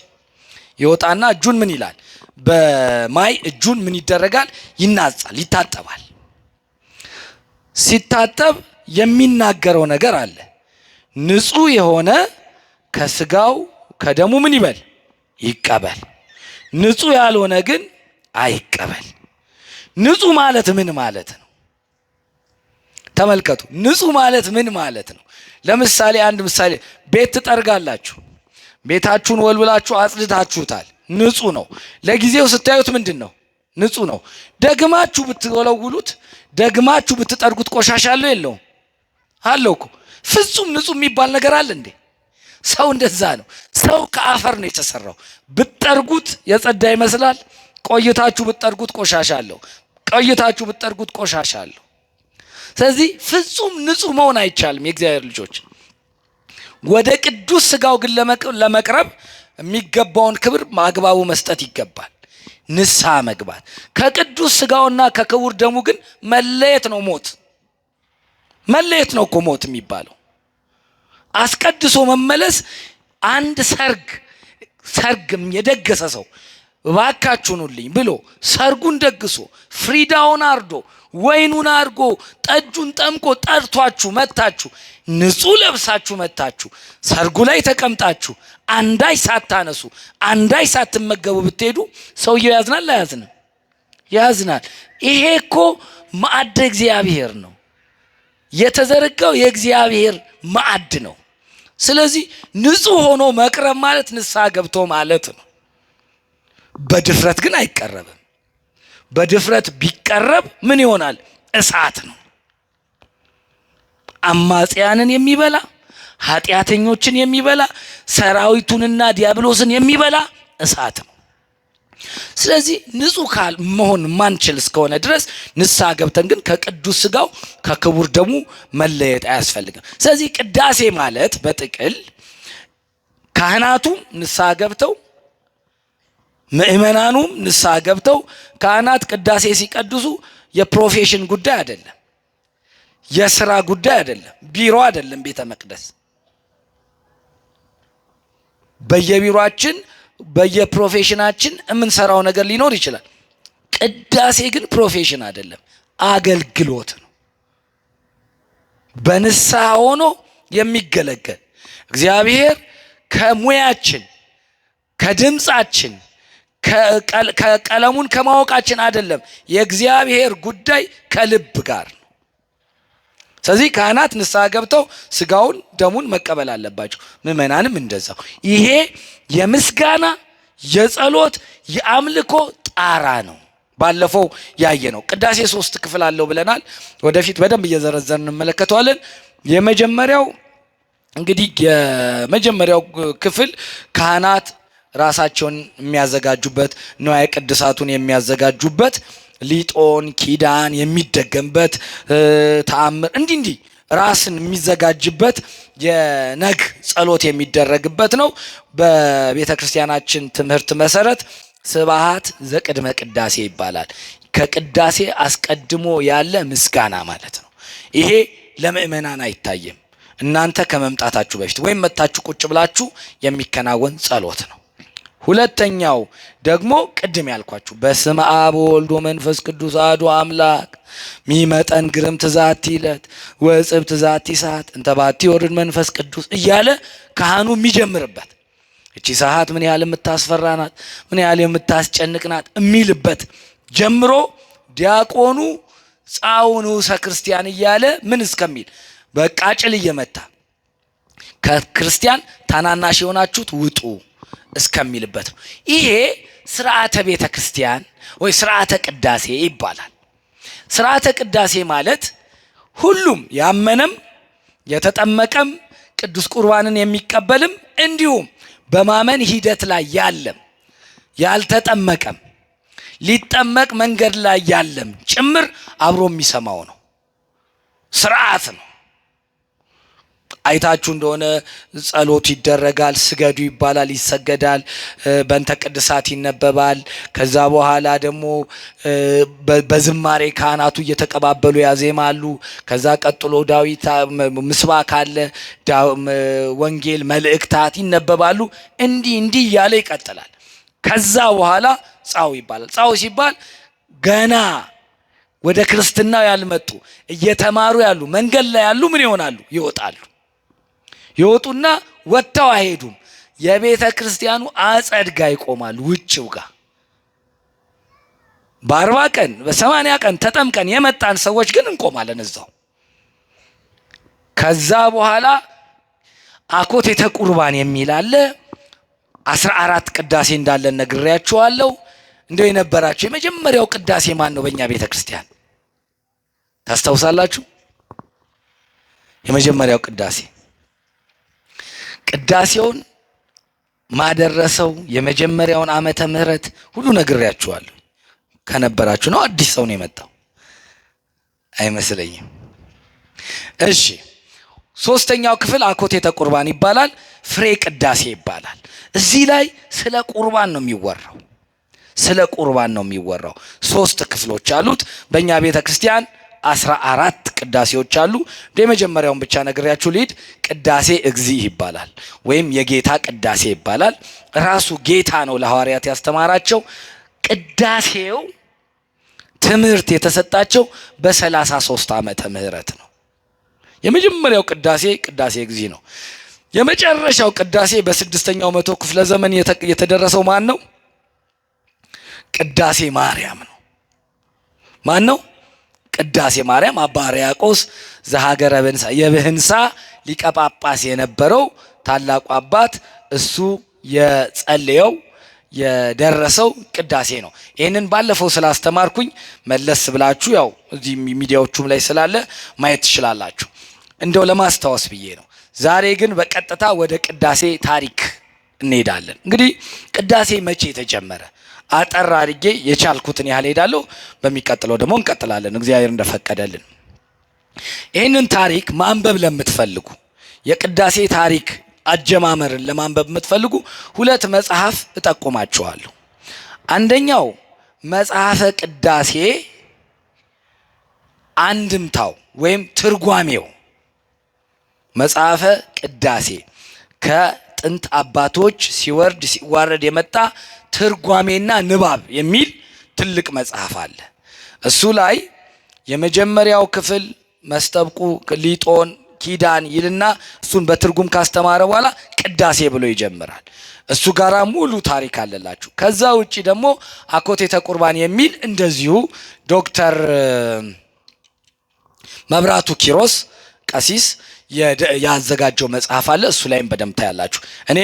ይወጣና እጁን ምን ይላል? በማይ እጁን ምን ይደረጋል? ይናጻል፣ ይታጠባል። ሲታጠብ የሚናገረው ነገር አለ። ንጹሕ የሆነ ከስጋው ከደሙ ምን ይበል? ይቀበል። ንጹሕ ያልሆነ ግን አይቀበል። ንጹሕ ማለት ምን ማለት ነው? ተመልከቱ። ንጹሕ ማለት ምን ማለት ነው? ለምሳሌ አንድ ምሳሌ፣ ቤት ትጠርጋላችሁ። ቤታችሁን ወልውላችሁ አጽድታችሁታል፣ ንጹሕ ነው። ለጊዜው ስታዩት ምንድን ነው? ንጹሕ ነው። ደግማችሁ ብትወለውሉት፣ ደግማችሁ ብትጠርጉት ቆሻሻ አለው የለውም? አለው እኮ። ፍጹም ንጹሕ የሚባል ነገር አለ እንዴ? ሰው እንደዛ ነው። ሰው ከአፈር ነው የተሰራው። ብትጠርጉት የጸዳ ይመስላል። ቆይታችሁ ብትጠርጉት ቆሻሻ አለው። ቆይታችሁ ብትጠርጉት ቆሻሻ አለው። ስለዚህ ፍጹም ንጹሕ መሆን አይቻልም። የእግዚአብሔር ልጆች ወደ ቅዱስ ስጋው ግን ለመቅረብ የሚገባውን ክብር ማግባቡ መስጠት ይገባል። ንስሐ መግባት። ከቅዱስ ስጋውና ከክቡር ደሙ ግን መለየት ነው ሞት። መለየት ነው እኮ ሞት የሚባለው። አስቀድሶ መመለስ። አንድ ሰርግም የደገሰ ሰው እባካችሁኑልኝ ብሎ ሰርጉን ደግሶ ፍሪዳውን አርዶ ወይኑን አርጎ ጠጁን ጠምቆ ጠርቷችሁ መታችሁ፣ ንጹሕ ለብሳችሁ መታችሁ፣ ሰርጉ ላይ ተቀምጣችሁ አንዳች ሳታነሱ አንዳች ሳትመገቡ ብትሄዱ ሰውየው ያዝናል አያዝንም? ያዝናል። ይሄ እኮ ማዕደ እግዚአብሔር ነው። የተዘረጋው የእግዚአብሔር ማዕድ ነው። ስለዚህ ንጹሕ ሆኖ መቅረብ ማለት ንስሐ ገብቶ ማለት ነው። በድፍረት ግን አይቀረብም። በድፍረት ቢቀረብ ምን ይሆናል? እሳት ነው። አማጽያንን የሚበላ ኃጢአተኞችን የሚበላ ሰራዊቱንና ዲያብሎስን የሚበላ እሳት ነው። ስለዚህ ንጹሕ መሆን ማንችል እስከሆነ ድረስ ንስሐ ገብተን ግን ከቅዱስ ስጋው ከክቡር ደሙ መለየት አያስፈልግም። ስለዚህ ቅዳሴ ማለት በጥቅል ካህናቱም ንስሐ ገብተው ምእመናኑም ንስሐ ገብተው፣ ካህናት ቅዳሴ ሲቀድሱ የፕሮፌሽን ጉዳይ አይደለም፣ የሥራ ጉዳይ አይደለም፣ ቢሮ አይደለም። ቤተ መቅደስ በየቢሮአችን በየፕሮፌሽናችን የምንሰራው ነገር ሊኖር ይችላል። ቅዳሴ ግን ፕሮፌሽን አይደለም፣ አገልግሎት ነው። በንስሐ ሆኖ የሚገለገል እግዚአብሔር ከሙያችን ከድምፃችን ከቀለሙን ከማወቃችን አይደለም። የእግዚአብሔር ጉዳይ ከልብ ጋር ነው። ስለዚህ ካህናት ንስሐ ገብተው ስጋውን ደሙን መቀበል አለባቸው። ምእመናንም እንደዛው። ይሄ የምስጋና የጸሎት የአምልኮ ጣራ ነው። ባለፈው ያየ ነው። ቅዳሴ 3 ክፍል አለው ብለናል። ወደፊት በደንብ እየዘረዘርን እንመለከተዋለን። የመጀመሪያው ክፍል ካህናት ራሳቸውን የሚያዘጋጁበት፣ ንዋየ ቅድሳቱን የሚያዘጋጁበት፣ ሊጦን ኪዳን የሚደገምበት፣ ተአምር እንዲህ ራስን የሚዘጋጅበት የነግ ጸሎት የሚደረግበት ነው። በቤተ ክርስቲያናችን ትምህርት መሰረት ስብሐት ዘቅድመ ቅዳሴ ይባላል። ከቅዳሴ አስቀድሞ ያለ ምስጋና ማለት ነው። ይሄ ለምእመናን አይታይም። እናንተ ከመምጣታችሁ በፊት ወይም መታችሁ ቁጭ ብላችሁ የሚከናወን ጸሎት ነው። ሁለተኛው ደግሞ ቅድም ያልኳችሁ በስመ አብ ወወልድ ወመንፈስ ቅዱስ አሐዱ አምላክ ሚመጠን ግርምት ዛቲ ዕለት ወጽብት ዛቲ ሰዓት እንተ ባቲ ወርድ መንፈስ ቅዱስ እያለ ካህኑ የሚጀምርበት፣ እቺ ሰዓት ምን ያህል የምታስፈራ ናት፣ ምን ያህል የምታስጨንቅ ናት የሚልበት ጀምሮ ዲያቆኑ ጻውኑ ሰክርስቲያን እያለ ምን እስከሚል በቃጭል እየመታ ከክርስቲያን ታናናሽ የሆናችሁት ውጡ እስከሚልበት ነው። ይሄ ስርዓተ ቤተ ክርስቲያን ወይ ስርዓተ ቅዳሴ ይባላል። ስርዓተ ቅዳሴ ማለት ሁሉም ያመነም የተጠመቀም ቅዱስ ቁርባንን የሚቀበልም እንዲሁም በማመን ሂደት ላይ ያለም ያልተጠመቀም ሊጠመቅ መንገድ ላይ ያለም ጭምር አብሮ የሚሰማው ነው። ስርዓት ነው። አይታችሁ እንደሆነ ጸሎት ይደረጋል፣ ስገዱ ይባላል፣ ይሰገዳል፣ በእንተ ቅድሳት ይነበባል። ከዛ በኋላ ደግሞ በዝማሬ ካህናቱ እየተቀባበሉ ያዜማሉ። ከዛ ቀጥሎ ዳዊት ምስባክ አለ፣ ወንጌል መልእክታት ይነበባሉ። እንዲህ እያለ ይቀጥላል። ከዛ በኋላ ጻው ይባላል። ጻው ሲባል ገና ወደ ክርስትናው ያልመጡ እየተማሩ ያሉ መንገድ ላይ ያሉ ምን ይሆናሉ? ይወጣሉ። ይወጡና ወጥተው አይሄዱም። የቤተ ክርስቲያኑ አጸድ ጋር ይቆማሉ። ውጭው ጋር በ40 ቀን በ80 ቀን ተጠምቀን የመጣን ሰዎች ግን እንቆማለን እዛው። ከዛ በኋላ አኮቴተ ቁርባን የሚል አለ። 14 ቅዳሴ እንዳለን ነግሬያችኋለሁ። እንደው የነበራችሁ የመጀመሪያው ቅዳሴ ማን ነው? በእኛ ቤተ ክርስቲያን ታስታውሳላችሁ? የመጀመሪያው ቅዳሴውን ማደረሰው የመጀመሪያውን ዓመተ ምህረት ሁሉ ነግሬያችኋለሁ። ከነበራችሁ ነው። አዲስ ሰው ነው የመጣው አይመስለኝም። እሺ፣ ሶስተኛው ክፍል አኮቴተ ቁርባን ይባላል። ፍሬ ቅዳሴ ይባላል። እዚህ ላይ ስለ ቁርባን ነው የሚወራው። 3 ክፍሎች አሉት። በእኛ ቤተ ክርስቲያን 14 ቅዳሴዎች አሉ። የመጀመሪያውን ብቻ ነግሬያችሁ ልሂድ። ቅዳሴ እግዚእ ይባላል ወይም የጌታ ቅዳሴ ይባላል። ራሱ ጌታ ነው ለሐዋርያት ያስተማራቸው። ቅዳሴው ትምህርት የተሰጣቸው በ33 ዓመተ ምህረት ነው። የመጀመሪያው ቅዳሴ እግዚእ ነው። የመጨረሻው ቅዳሴ በ6ኛው መቶ ክፍለ ዘመን የተደረሰው ማን ነው? ቅዳሴ ማርያም ነው። ማን ነው? ቅዳሴ ማርያም። አባ ሕርያቆስ ዘሀገረ ብህንሳ የብህንሳ ሊቀ ጳጳስ የነበረው ታላቁ አባት እሱ የጸለየው የደረሰው ቅዳሴ ነው። ይህንን ባለፈው ስላስተማርኩኝ መለስ ብላችሁ ያው እዚህ ሚዲያዎቹም ላይ ስላለ ማየት ትችላላችሁ። እንደው ለማስታወስ ብዬ ነው። ዛሬ ግን በቀጥታ ወደ ቅዳሴ ታሪክ እንሄዳለን። እንግዲህ ቅዳሴ መቼ ተጀመረ? አጠር አድርጌ የቻልኩትን ያህል ሄዳለሁ። በሚቀጥለው ደግሞ እንቀጥላለን እግዚአብሔር እንደፈቀደልን። ይህንን ታሪክ ማንበብ ለምትፈልጉ የቅዳሴ ታሪክ አጀማመርን ለማንበብ የምትፈልጉ 2 መጽሐፍ እጠቁማችኋለሁ። አንደኛው መጽሐፈ ቅዳሴ አንድምታው ወይም ትርጓሜው፣ መጽሐፈ ቅዳሴ ከጥንት አባቶች ሲዋረድ የመጣ ትርጓሜና ንባብ የሚል ትልቅ መጽሐፍ አለ። እሱ ላይ የመጀመሪያው ክፍል መስተብቁ፣ ሊጦን፣ ኪዳን ይልና እሱን በትርጉም ካስተማረ በኋላ ቅዳሴ ብሎ ይጀምራል። እሱ ጋራ ሙሉ ታሪክ አለላችሁ። ከዛ ውጪ ደግሞ አኮቴተ ቁርባን የሚል እንደዚሁ ዶክተር መብራቱ ኪሮስ ቀሲስ ያዘጋጀው መጽሐፍ አለ። እሱ ላይም በደምብ ታያላችሁ። እኔ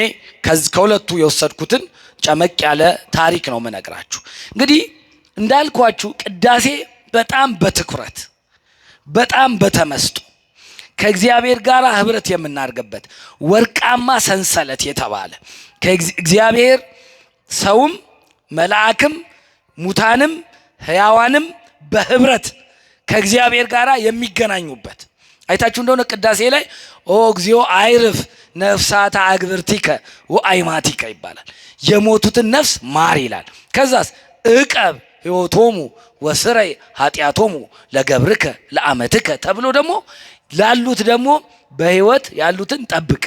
ከሁለቱ የወሰድኩትን ጨመቅ ያለ ታሪክ ነው የምነግራችሁ። እንግዲህ እንዳልኳችሁ ቅዳሴ በጣም በትኩረት በጣም በተመስጦ ከእግዚአብሔር ጋር ህብረት የምናደርግበት ወርቃማ ሰንሰለት የተባለ ከእግዚአብሔር ሰውም መልአክም ሙታንም ሕያዋንም በህብረት ከእግዚአብሔር ጋር የሚገናኙበት አይታችሁ እንደሆነ ቅዳሴ ላይ ኦ እግዚኦ አይርፍ ነፍሳተ አግብርቲከ ወአይማቲከ ይባላል። የሞቱትን ነፍስ ማር ይላል። ከዛስ እቀብ ሕይወቶሙ ወስረይ ኃጢአቶሙ ለገብርከ ለአመትከ ተብሎ ደግሞ ላሉት ደግሞ በህይወት ያሉትን ጠብቅ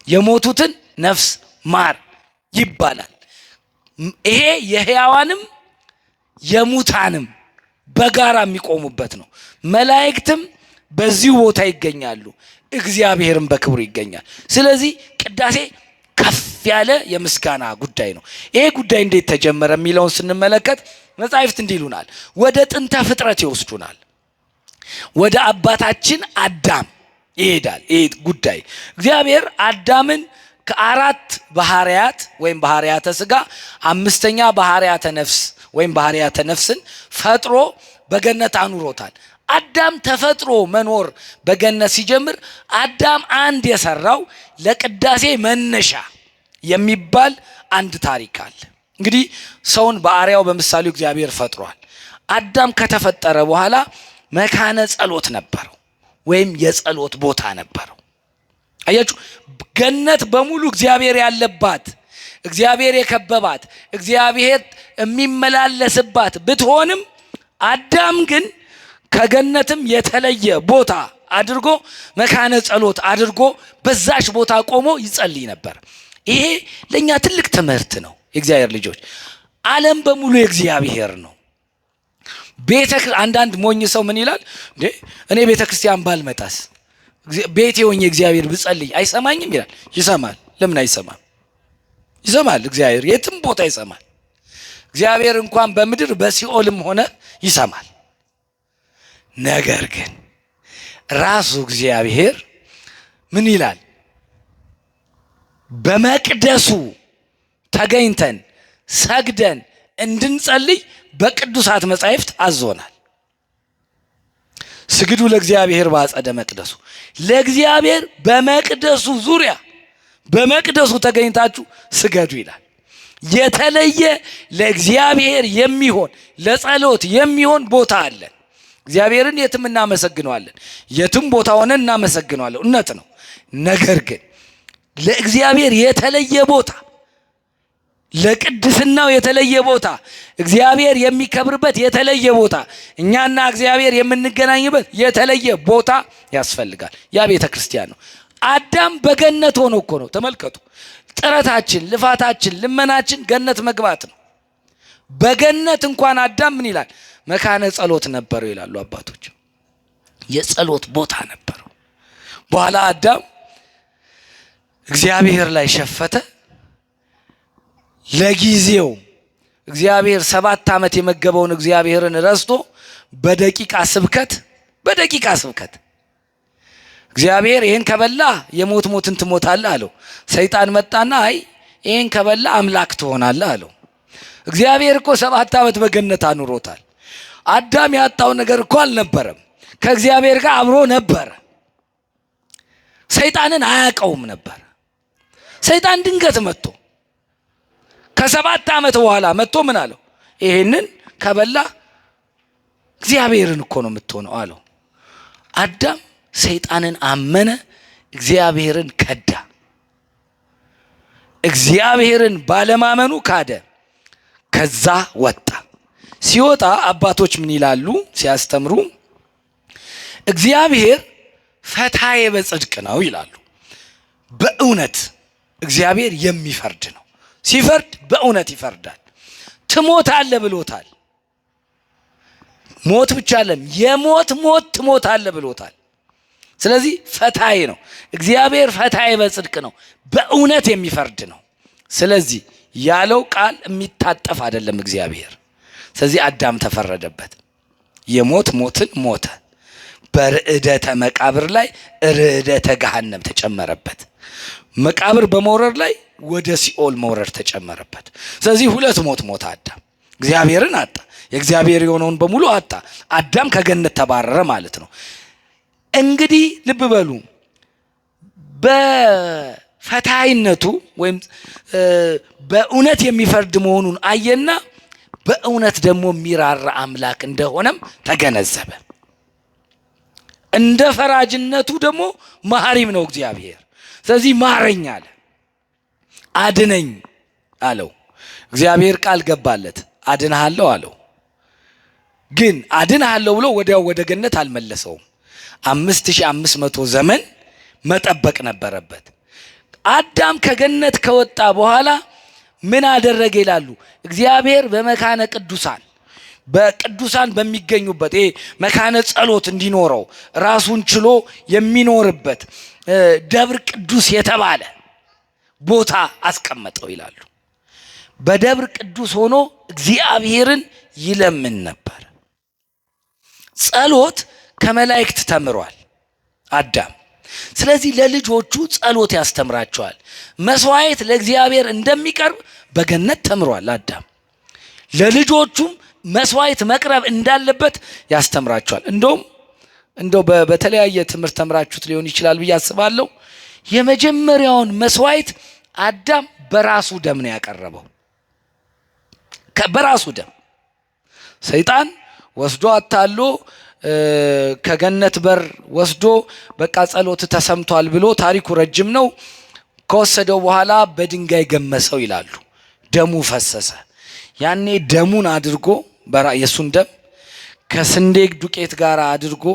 የሞቱትን ነፍስ ማር ይባላል። ይሄ የሕያዋንም የሙታንም በጋራ የሚቆሙበት ነው። መላእክትም በዚህ ቦታ ይገኛሉ፣ እግዚአብሔርም በክብሩ ይገኛል። ስለዚህ ቅዳሴ ከፍ ያለ የምስጋና ጉዳይ ነው። ይሄ ጉዳይ እንዴት ተጀመረ የሚለውን ስንመለከት መጻሕፍት እንዲህ ይሉናል። ወደ ጥንተ ፍጥረት ይወስዱናል። ወደ አባታችን አዳም ይሄዳል። ይሄ ጉዳይ እግዚአብሔር አዳምን ከ4 ባህሪያት ወይም ባህሪያተ ስጋ 5ኛ ባህሪያተ ነፍስ ወይም ባህሪያተ ነፍስን ፈጥሮ በገነት አኑሮታል። አዳም ተፈጥሮ መኖር በገነት ሲጀምር አዳም አንድ የሰራው ለቅዳሴ መነሻ የሚባል አንድ ታሪክ አለ። እንግዲህ ሰውን በአርአያው በምሳሌው እግዚአብሔር ፈጥሯል። አዳም ከተፈጠረ በኋላ መካነ ጸሎት ነበረው ወይም የጸሎት ቦታ ነበረው። አያችሁ፣ ገነት በሙሉ እግዚአብሔር ያለባት፣ እግዚአብሔር የከበባት፣ እግዚአብሔር የሚመላለስባት ብትሆንም አዳም ግን ከገነትም የተለየ ቦታ አድርጎ መካነ ጸሎት አድርጎ በዛሽ ቦታ ቆሞ ይጸልይ ነበር። ይሄ ለኛ ትልቅ ትምህርት ነው። የእግዚአብሔር ልጆች ዓለም በሙሉ የእግዚአብሔር ነው። አንዳንድ ሞኝ ሰው ምን ይላል እንዴ እኔ ቤተክርስቲያን ባልመጣስ ቤቴ ሆኜ እግዚአብሔር ብጸልይ አይሰማኝም ይላል። ይሰማል። ለምን አይሰማም? ይሰማል። እግዚአብሔር የትም ቦታ ይሰማል። እግዚአብሔር እንኳን በምድር በሲኦልም ሆነ ይሰማል። ነገር ግን ራሱ እግዚአብሔር ምን ይላል? በመቅደሱ ተገኝተን ሰግደን እንድንጸልይ በቅዱሳት መጻሕፍት አዞናል። ስግዱ ለእግዚአብሔር በአጸደ መቅደሱ፣ ለእግዚአብሔር በመቅደሱ ዙሪያ በመቅደሱ ተገኝታችሁ ስገዱ ይላል። የተለየ ለእግዚአብሔር የሚሆን ለጸሎት የሚሆን ቦታ አለን። እግዚአብሔርን የትም እናመሰግነዋለን፣ የትም ቦታ ሆነን እናመሰግነዋለን፣ እውነት ነው። ነገር ግን ለእግዚአብሔር የተለየ ቦታ፣ ለቅድስናው የተለየ ቦታ፣ እግዚአብሔር የሚከብርበት የተለየ ቦታ፣ እኛና እግዚአብሔር የምንገናኝበት የተለየ ቦታ ያስፈልጋል። ያ ቤተ ክርስቲያን ነው። አዳም በገነት ሆኖ እኮ ነው። ተመልከቱ፣ ጥረታችን፣ ልፋታችን፣ ልመናችን ገነት መግባት ነው። በገነት እንኳን አዳም ምን ይላል? መካነ ጸሎት ነበረው ይላሉ አባቶች። የጸሎት ቦታ ነበረው። በኋላ አዳም እግዚአብሔር ላይ ሸፈተ። ለጊዜው እግዚአብሔር 7 ዓመት የመገበውን እግዚአብሔርን ረስቶ በደቂቃ ስብከት እግዚአብሔር ይሄን ከበላ የሞትን ትሞታለህ አለው። ሰይጣን መጣና አይ ይሄን ከበላ አምላክ ትሆናለህ አለው። እግዚአብሔር እኮ 7 ዓመት በገነት አኑሮታል። አዳም ያጣው ነገር እኮ አልነበረም። ከእግዚአብሔር ጋር አብሮ ነበር። ሰይጣንን አያውቀውም ነበር። ሰይጣን ድንገት መጥቶ ከ7 ዓመት በኋላ መጥቶ ምን አለው? ይሄንን ከበላ እግዚአብሔርን እኮ ነው የምትሆነው አለው። አዳም ሰይጣንን አመነ፣ እግዚአብሔርን ከዳ። እግዚአብሔርን ባለማመኑ ካደ። ከዛ ወጣ። ሲወጣ አባቶች ምን ይላሉ ሲያስተምሩ? እግዚአብሔር ፈታዬ በጽድቅ ነው ይላሉ። በእውነት እግዚአብሔር የሚፈርድ ነው። ሲፈርድ በእውነት ይፈርዳል። ትሞታለህ ብሎታል። ሞት ብቻ አይደለም፣ የሞት ሞት ትሞታለህ ብሎታል። ስለዚህ ፈታዬ ነው እግዚአብሔር። ፈታዬ በጽድቅ ነው፣ በእውነት የሚፈርድ ነው። ስለዚህ ያለው ቃል የሚታጠፍ አይደለም እግዚአብሔር። ስለዚህ አዳም ተፈረደበት። የሞት ሞትን ሞተ። በርዕደተ መቃብር ላይ ርዕደተ ገሃነም ተጨመረበት። መቃብር በመውረድ ላይ ወደ ሲኦል መውረድ ተጨመረበት። ስለዚህ 2 ሞት ሞተ አዳም። እግዚአብሔርን አጣ፣ የእግዚአብሔር የሆነውን በሙሉ አጣ። አዳም ከገነት ተባረረ ማለት ነው። እንግዲህ ልብ በሉ፣ በፈታይነቱ ወይም በእውነት የሚፈርድ መሆኑን አየና በእውነት ደግሞ የሚራራ አምላክ እንደሆነም ተገነዘበ። እንደ ፈራጅነቱ ደግሞ መሐሪም ነው እግዚአብሔር። ስለዚህ ማረኝ አለ፣ አድነኝ አለው። እግዚአብሔር ቃል ገባለት፣ አድንሃለሁ አለው። ግን አድንሃለሁ ብሎ ወዲያው ወደ ገነት አልመለሰውም። 5500 ዘመን መጠበቅ ነበረበት። አዳም ከገነት ከወጣ በኋላ ምን አደረገ ይላሉ? እግዚአብሔር በመካነ ቅዱሳን በቅዱሳን በሚገኙበት ይሄ መካነ ጸሎት እንዲኖረው ራሱን ችሎ የሚኖርበት ደብር ቅዱስ የተባለ ቦታ አስቀመጠው ይላሉ። በደብር ቅዱስ ሆኖ እግዚአብሔርን ይለምን ነበር። ጸሎት ከመላእክት ተምሯል አዳም። ስለዚህ ለልጆቹ ጸሎት ያስተምራቸዋል። መስዋዕት ለእግዚአብሔር እንደሚቀርብ በገነት ተምሯል አዳም። ለልጆቹም መስዋዕት መቅረብ እንዳለበት ያስተምራቸዋል። እንደው በተለያየ ትምህርት ተምራችሁት ሊሆን ይችላል ብዬ አስባለሁ። የመጀመሪያውን መስዋዕት አዳም በራሱ ደም ነው ያቀረበው። በራሱ ደም ሰይጣን ወስዶ አታሎ ከገነት በር ወስዶ በቃ ጸሎት ተሰምቷል ብሎ ታሪኩ ረጅም ነው። ከወሰደው በኋላ በድንጋይ ገመሰው ይላሉ። ደሙ ፈሰሰ። ያኔ ደሙን አድርጎ የሱን ደም ከስንዴ ዱቄት ጋር አድርጎ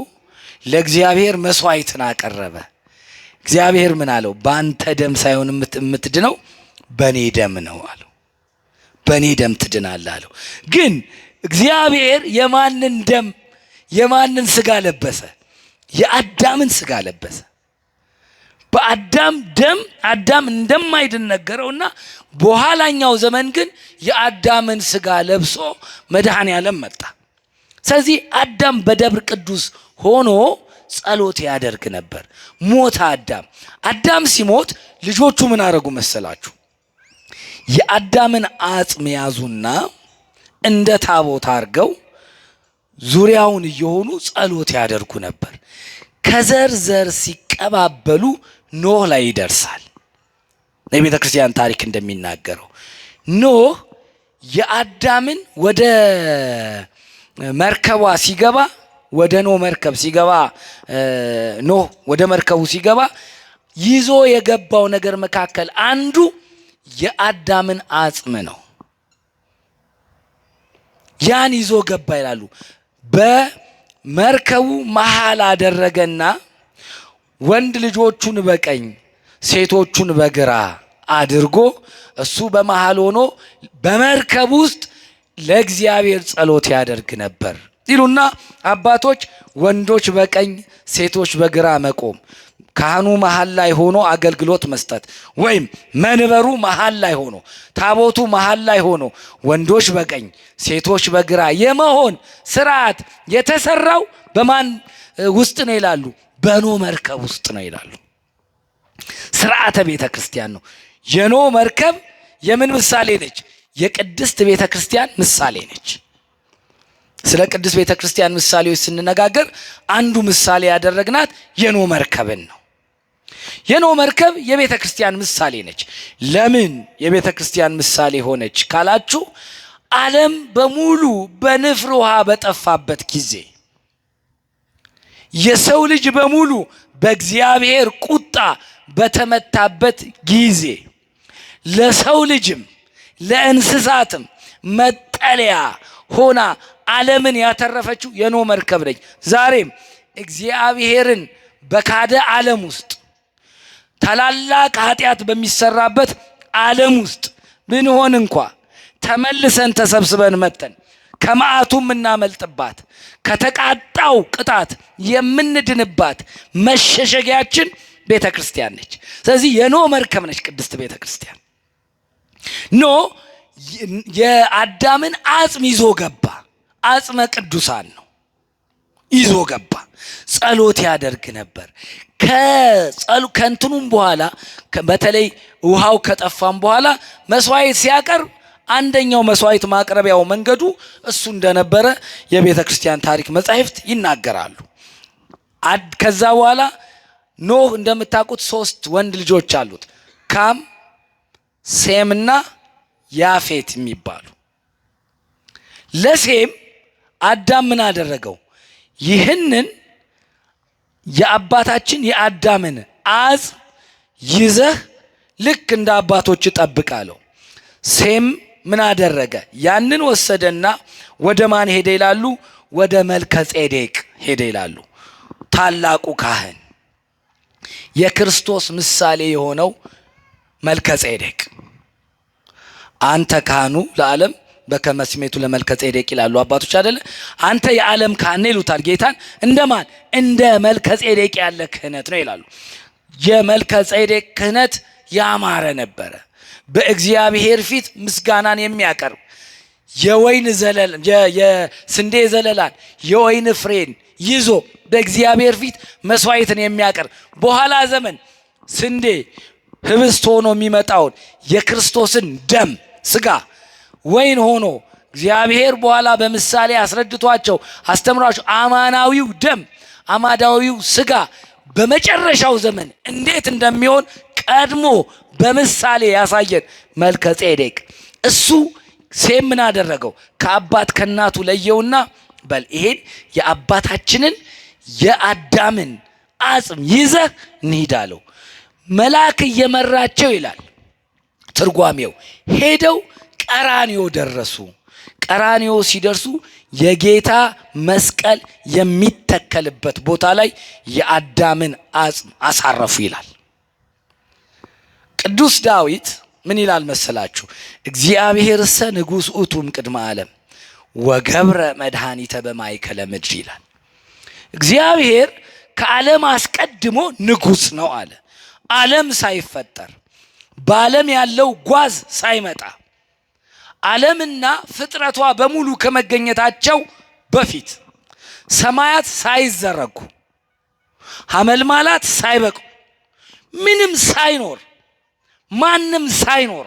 ለእግዚአብሔር መስዋዕትን አቀረበ። እግዚአብሔር ምን አለው? ባንተ ደም ሳይሆን የምትድነው በኔ ደም ነው አለው። በእኔ ደም ትድናለህ አለው። ግን እግዚአብሔር የማንን ደም የማንን ሥጋ ለበሰ? የአዳምን ሥጋ ለበሰ። በአዳም ደም አዳም እንደማይድን ነገረውና በኋላኛው ዘመን ግን የአዳምን ሥጋ ለብሶ መድኃኔ ዓለም መጣ። ስለዚህ አዳም በደብረ ቅዱስ ሆኖ ጸሎት ያደርግ ነበር። ሞተ አዳም። አዳም ሲሞት ልጆቹ ምን አደረጉ መሰላችሁ? የአዳምን አጽም ያዙና እንደ ታቦት አድርገው ዙሪያውን እየሆኑ ጸሎት ያደርጉ ነበር። ከዘር ዘር ሲቀባበሉ ኖህ ላይ ይደርሳል። የቤተ ክርስቲያን ታሪክ እንደሚናገረው ኖህ የአዳምን ወደ መርከቧ ሲገባ ወደ ኖህ መርከብ ሲገባ ኖህ ወደ መርከቡ ሲገባ ይዞ የገባው ነገር መካከል አንዱ የአዳምን አጽም ነው። ያን ይዞ ገባ ይላሉ። በመርከቡ መሃል አደረገና ወንድ ልጆቹን በቀኝ ሴቶቹን በግራ አድርጎ እሱ በመሃል ሆኖ በመርከብ ውስጥ ለእግዚአብሔር ጸሎት ያደርግ ነበር ይሉና አባቶች ወንዶች በቀኝ ሴቶች በግራ መቆም፣ ካህኑ መሃል ላይ ሆኖ አገልግሎት መስጠት፣ ወይም መንበሩ መሃል ላይ ሆኖ ታቦቱ መሃል ላይ ሆኖ ወንዶች በቀኝ ሴቶች በግራ የመሆን ስርዓት የተሰራው በማን ውስጥ ነው ይላሉ? በኖህ መርከብ ውስጥ ነው ይላሉ። ስርዓተ ቤተ ክርስቲያን ነው። የኖህ መርከብ የምን ምሳሌ ነች? የቅድስት ቤተ ክርስቲያን ምሳሌ ነች። ስለ ቅድስት ቤተ ክርስቲያን ምሳሌዎች ስንነጋገር አንዱ ምሳሌ ያደረግናት የኖህ መርከብን ነው። የኖህ መርከብ የቤተ ክርስቲያን ምሳሌ ነች። ለምን የቤተ ክርስቲያን ምሳሌ ሆነች ካላችሁ፣ ዓለም በሙሉ በንፍር ውሃ በጠፋበት ጊዜ የሰው ልጅ በሙሉ በእግዚአብሔር ቁጣ በተመታበት ጊዜ ለሰው ልጅም ለእንስሳትም መጠለያ ሆና ዓለምን ያተረፈችው የኖህ መርከብ ነች። ዛሬም እግዚአብሔርን በካደ ዓለም ውስጥ ታላላቅ ኃጢአት በሚሰራበት ዓለም ውስጥ ብንሆን እንኳ ተመልሰን ተሰብስበን መተን ከመዓቱ የምናመልጥባት ከተቃጣው ቅጣት የምንድንባት መሸሸጊያችን ቤተ ክርስቲያን ነች። ስለዚህ የኖህ መርከብ ነች ቅድስት ቤተ ክርስቲያን። ኖህ የአዳምን አጽም ይዞ ገባ። አጽመ ቅዱሳን ነው። ይዞ ገባ። ጸሎት ያደርግ ነበር። ከእንትኑም በኋላ በተለይ ውሃው ከጠፋም በኋላ መስዋዕት ሲያቀርብ አንደኛው መስዋዕት ማቅረቢያው መንገዱ እሱ እንደነበረ የቤተ ክርስቲያን ታሪክ መጻሕፍት ይናገራሉ። ከዛ በኋላ ኖህ እንደምታውቁት 3 ወንድ ልጆች አሉት፣ ካም፣ ሴምና ያፌት የሚባሉ። ለሴም አዳም ምን አደረገው? ይህንን የአባታችን የአዳምን አጽም ይዘህ ልክ እንደ አባቶች ጠብቃለሁ። ሴም ምን አደረገ? ያንን ወሰደና ወደ ማን ሄደ ይላሉ? ወደ መልከ ጼዴቅ ሄደ ይላሉ። ታላቁ ካህን የክርስቶስ ምሳሌ የሆነው መልከ ጼዴቅ፣ አንተ ካህኑ ለዓለም በከመ ስሜቱ ለመልከ ጼዴቅ ይላሉ አባቶች አይደለ? አንተ የዓለም ካህን ይሉታል ጌታን። እንደማን? እንደ መልከ ጼዴቅ ያለ ክህነት ነው ይላሉ። የመልከ ጼዴቅ ክህነት ያማረ ነበረ። በእግዚአብሔር ፊት ምስጋናን የሚያቀርብ የወይን ዘለላ የስንዴ ዘለላን የወይን ፍሬን ይዞ በእግዚአብሔር ፊት መስዋዕትን የሚያቀርብ በኋላ ዘመን ስንዴ ህብስት ሆኖ የሚመጣውን የክርስቶስን ደም ስጋ ወይን ሆኖ እግዚአብሔር በኋላ በምሳሌ አስረድቷቸው አስተምሯቸው አማናዊው ደም አማዳዊው ስጋ በመጨረሻው ዘመን እንዴት እንደሚሆን ቀድሞ በምሳሌ ያሳየን መልከ ጼዴቅ። እሱ ሴም ምን አደረገው? ከአባት ከእናቱ ለየውና በል ይሄን የአባታችንን የአዳምን አጽም ይዘህ እንሂድ አለው። መልአክ እየመራቸው ይላል ትርጓሜው። ሄደው ቀራንዮ ደረሱ። ቀራንዮ ሲደርሱ የጌታ መስቀል የሚተከልበት ቦታ ላይ የአዳምን አጽም አሳረፉ ይላል። ቅዱስ ዳዊት ምን ይላል መሰላችሁ? እግዚአብሔርሰ ንጉሥ ውእቱም ቅድመ ዓለም ወገብረ መድኃኒተ በማእከለ ምድር ይላል። እግዚአብሔር ከዓለም አስቀድሞ ንጉሥ ነው አለ። ዓለም ሳይፈጠር በዓለም ያለው ጓዝ ሳይመጣ ዓለምና ፍጥረቷ በሙሉ ከመገኘታቸው በፊት ሰማያት ሳይዘረጉ ሐመልማላት ሳይበቁ ምንም ሳይኖር ማንም ሳይኖር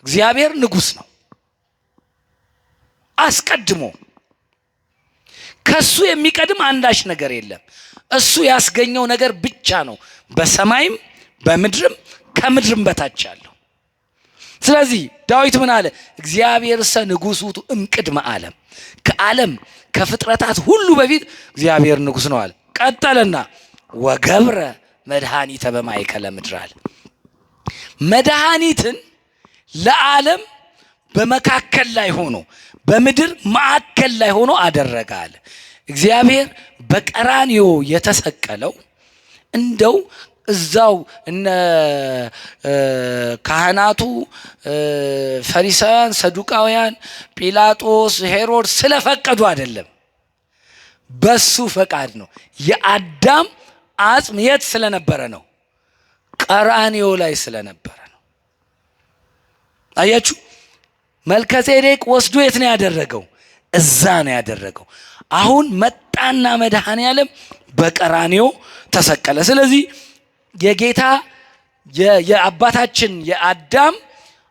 እግዚአብሔር ንጉሥ ነው። አስቀድሞ ከሱ የሚቀድም አንዳች ነገር የለም። እሱ ያስገኘው ነገር ብቻ ነው በሰማይም በምድርም ከምድርም በታች ያለው። ስለዚህ ዳዊት ምን አለ? እግዚአብሔርሰ ንጉሥ ውእቱ እምቅድመ ዓለም፣ ከዓለም ከፍጥረታት ሁሉ በፊት እግዚአብሔር ንጉሥ ነው አለ። ቀጠለና ወገብረ መድኃኒተ በማእከለ ምድር አለ። መድኃኒትን ለዓለም በመካከል ላይ ሆኖ በምድር ማዕከል ላይ ሆኖ አደረገ አለ። እግዚአብሔር በቀራንዮ የተሰቀለው እንደው እዛው እነ ካህናቱ ፈሪሳውያን፣ ሰዱቃውያን፣ ጲላጦስ፣ ሄሮድስ ስለፈቀዱ አይደለም፣ በሱ ፈቃድ ነው። የአዳም አጽም የት ስለነበረ ነው? ቀራንዮ ላይ ስለነበረ ነው። አያችሁ፣ መልከጼዴቅ ወስዶ የት ነው ያደረገው? እዛ ነው ያደረገው። አሁን መጣና መድኃኔ ዓለም በቀራንዮ ተሰቀለ። ስለዚህ የጌታ የአባታችን የአዳም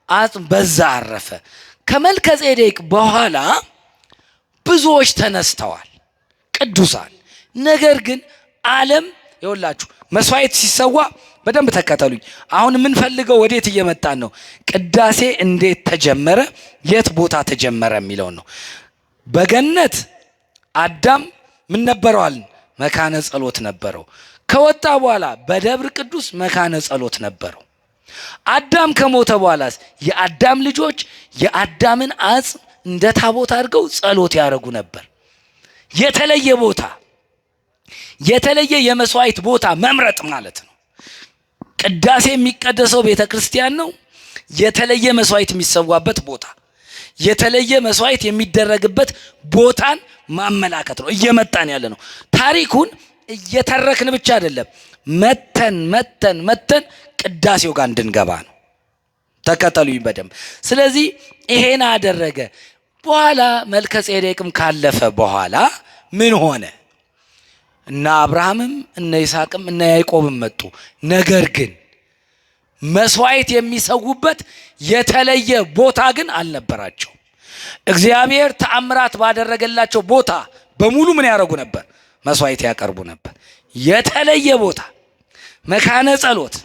አጽም በዛ አረፈ። ከመልከጼዴቅ በኋላ ብዙዎች ተነስተዋል ቅዱሳን። ነገር ግን ዓለም ይኸውላችሁ መስዋዕት ሲሰዋ በደንብ ተከተሉኝ። አሁን የምንፈልገው ወዴት እየመጣን ነው? ቅዳሴ እንዴት ተጀመረ፣ የት ቦታ ተጀመረ የሚለውን ነው። በገነት አዳም ምን ነበረዋል? መካነ ጸሎት ነበረው። ከወጣ በኋላ በደብረ ቅዱስ መካነ ጸሎት ነበረው። አዳም ከሞተ በኋላስ የአዳም ልጆች የአዳምን አጽም እንደ ታቦት አድርገው ጸሎት ያደርጉ ነበር። የተለየ ቦታ፣ የተለየ የመስዋዕት ቦታ መምረጥ ማለት ነው። ቅዳሴ የሚቀደሰው ቤተ ክርስቲያን ነው። የተለየ መስዋዕት የሚሰዋበት ቦታ፣ የተለየ መስዋዕት የሚደረግበት ቦታን ማመላከት ነው። እየመጣን ያለ ነው። ታሪኩን እየተረክን ብቻ አይደለም፣ መተን ቅዳሴው ጋር እንድንገባ ነው። ተከተሉኝ በደንብ። ስለዚህ ይሄን አደረገ። በኋላ መልከጼዴቅም ካለፈ በኋላ ምን ሆነ? እነ አብርሃምም እነ ይስሐቅም እነ ያዕቆብም መጡ። ነገር ግን መስዋዕት የሚሰውበት የተለየ ቦታ ግን አልነበራቸው። እግዚአብሔር ተአምራት ባደረገላቸው ቦታ በሙሉ ምን ያደርጉ ነበር? መስዋዕት ያቀርቡ ነበር። የተለየ ቦታ መካነ ጸሎት፣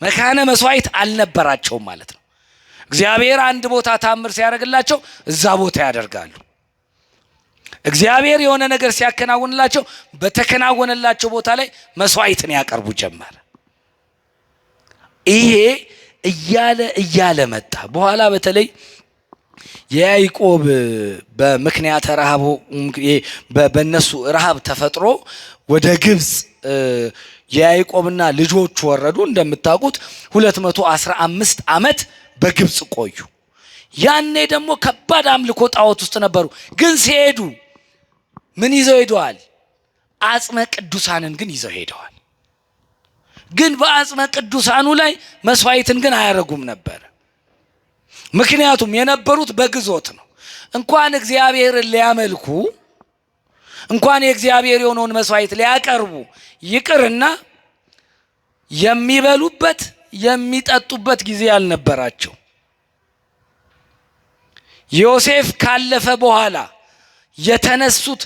መካነ መስዋዕት አልነበራቸውም ማለት ነው። እግዚአብሔር አንድ ቦታ ተአምር ሲያደርግላቸው እዛ ቦታ ያደርጋሉ። እግዚአብሔር የሆነ ነገር ሲያከናውንላቸው በተከናወነላቸው ቦታ ላይ መስዋዕትን ያቀርቡ ጀመረ። ይሄ እያለ መጣ። በኋላ በተለይ የያዕቆብ በምክንያት ረሃብ በነሱ ረሃብ ተፈጥሮ ወደ ግብፅ የያዕቆብና ልጆቹ ወረዱ። እንደምታውቁት 215 ዓመት በግብፅ ቆዩ። ያኔ ደግሞ ከባድ አምልኮ ጣዖት ውስጥ ነበሩ። ግን ሲሄዱ ምን ይዘው ሄደዋል? አጽመ ቅዱሳንን ግን ይዘው ሄደዋል። ግን በአጽመ ቅዱሳኑ ላይ መስዋዕትን ግን አያረጉም ነበር። ምክንያቱም የነበሩት በግዞት ነው። እንኳን እግዚአብሔርን ሊያመልኩ እንኳን የእግዚአብሔር የሆነውን መስዋዕት ሊያቀርቡ ይቅርና የሚበሉበት የሚጠጡበት ጊዜ አልነበራቸው። ዮሴፍ ካለፈ በኋላ የተነሱት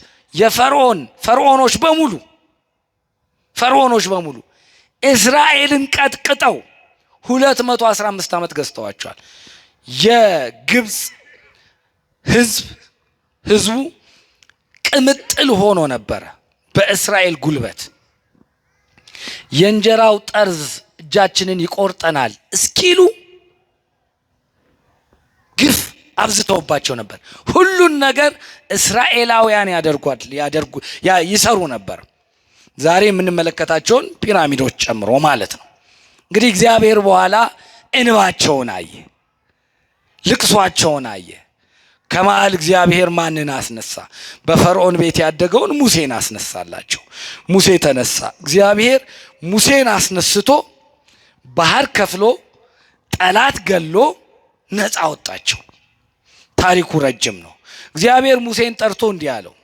ፈርዖኖች በሙሉ እስራኤልን ቀጥቅጠው 215 ዓመት ገዝተዋቸዋል። የግብፅ ህዝቡ ቅምጥል ሆኖ ነበረ በእስራኤል ጉልበት። የእንጀራው ጠርዝ እጃችንን ይቆርጠናል እስኪሉ ግፍ አብዝተውባቸው ነበር። ሁሉን ነገር እስራኤላውያን ይሰሩ ነበር። ዛሬ የምንመለከታቸውን ፒራሚዶች ጨምሮ ማለት ነው። እንግዲህ እግዚአብሔር በኋላ እንባቸውን አየ። ልቅሷቸውን አየ። ከመሃል እግዚአብሔር ማንን አስነሳ? በፈርዖን ቤት ያደገውን ሙሴን አስነሳላቸው። ሙሴ ተነሳ። እግዚአብሔር ሙሴን አስነስቶ ባህር ከፍሎ ጠላት ገሎ ነፃ አወጣቸው። ታሪኩ ረጅም ነው። እግዚአብሔር ሙሴን ጠርቶ እንዲህ አለው፣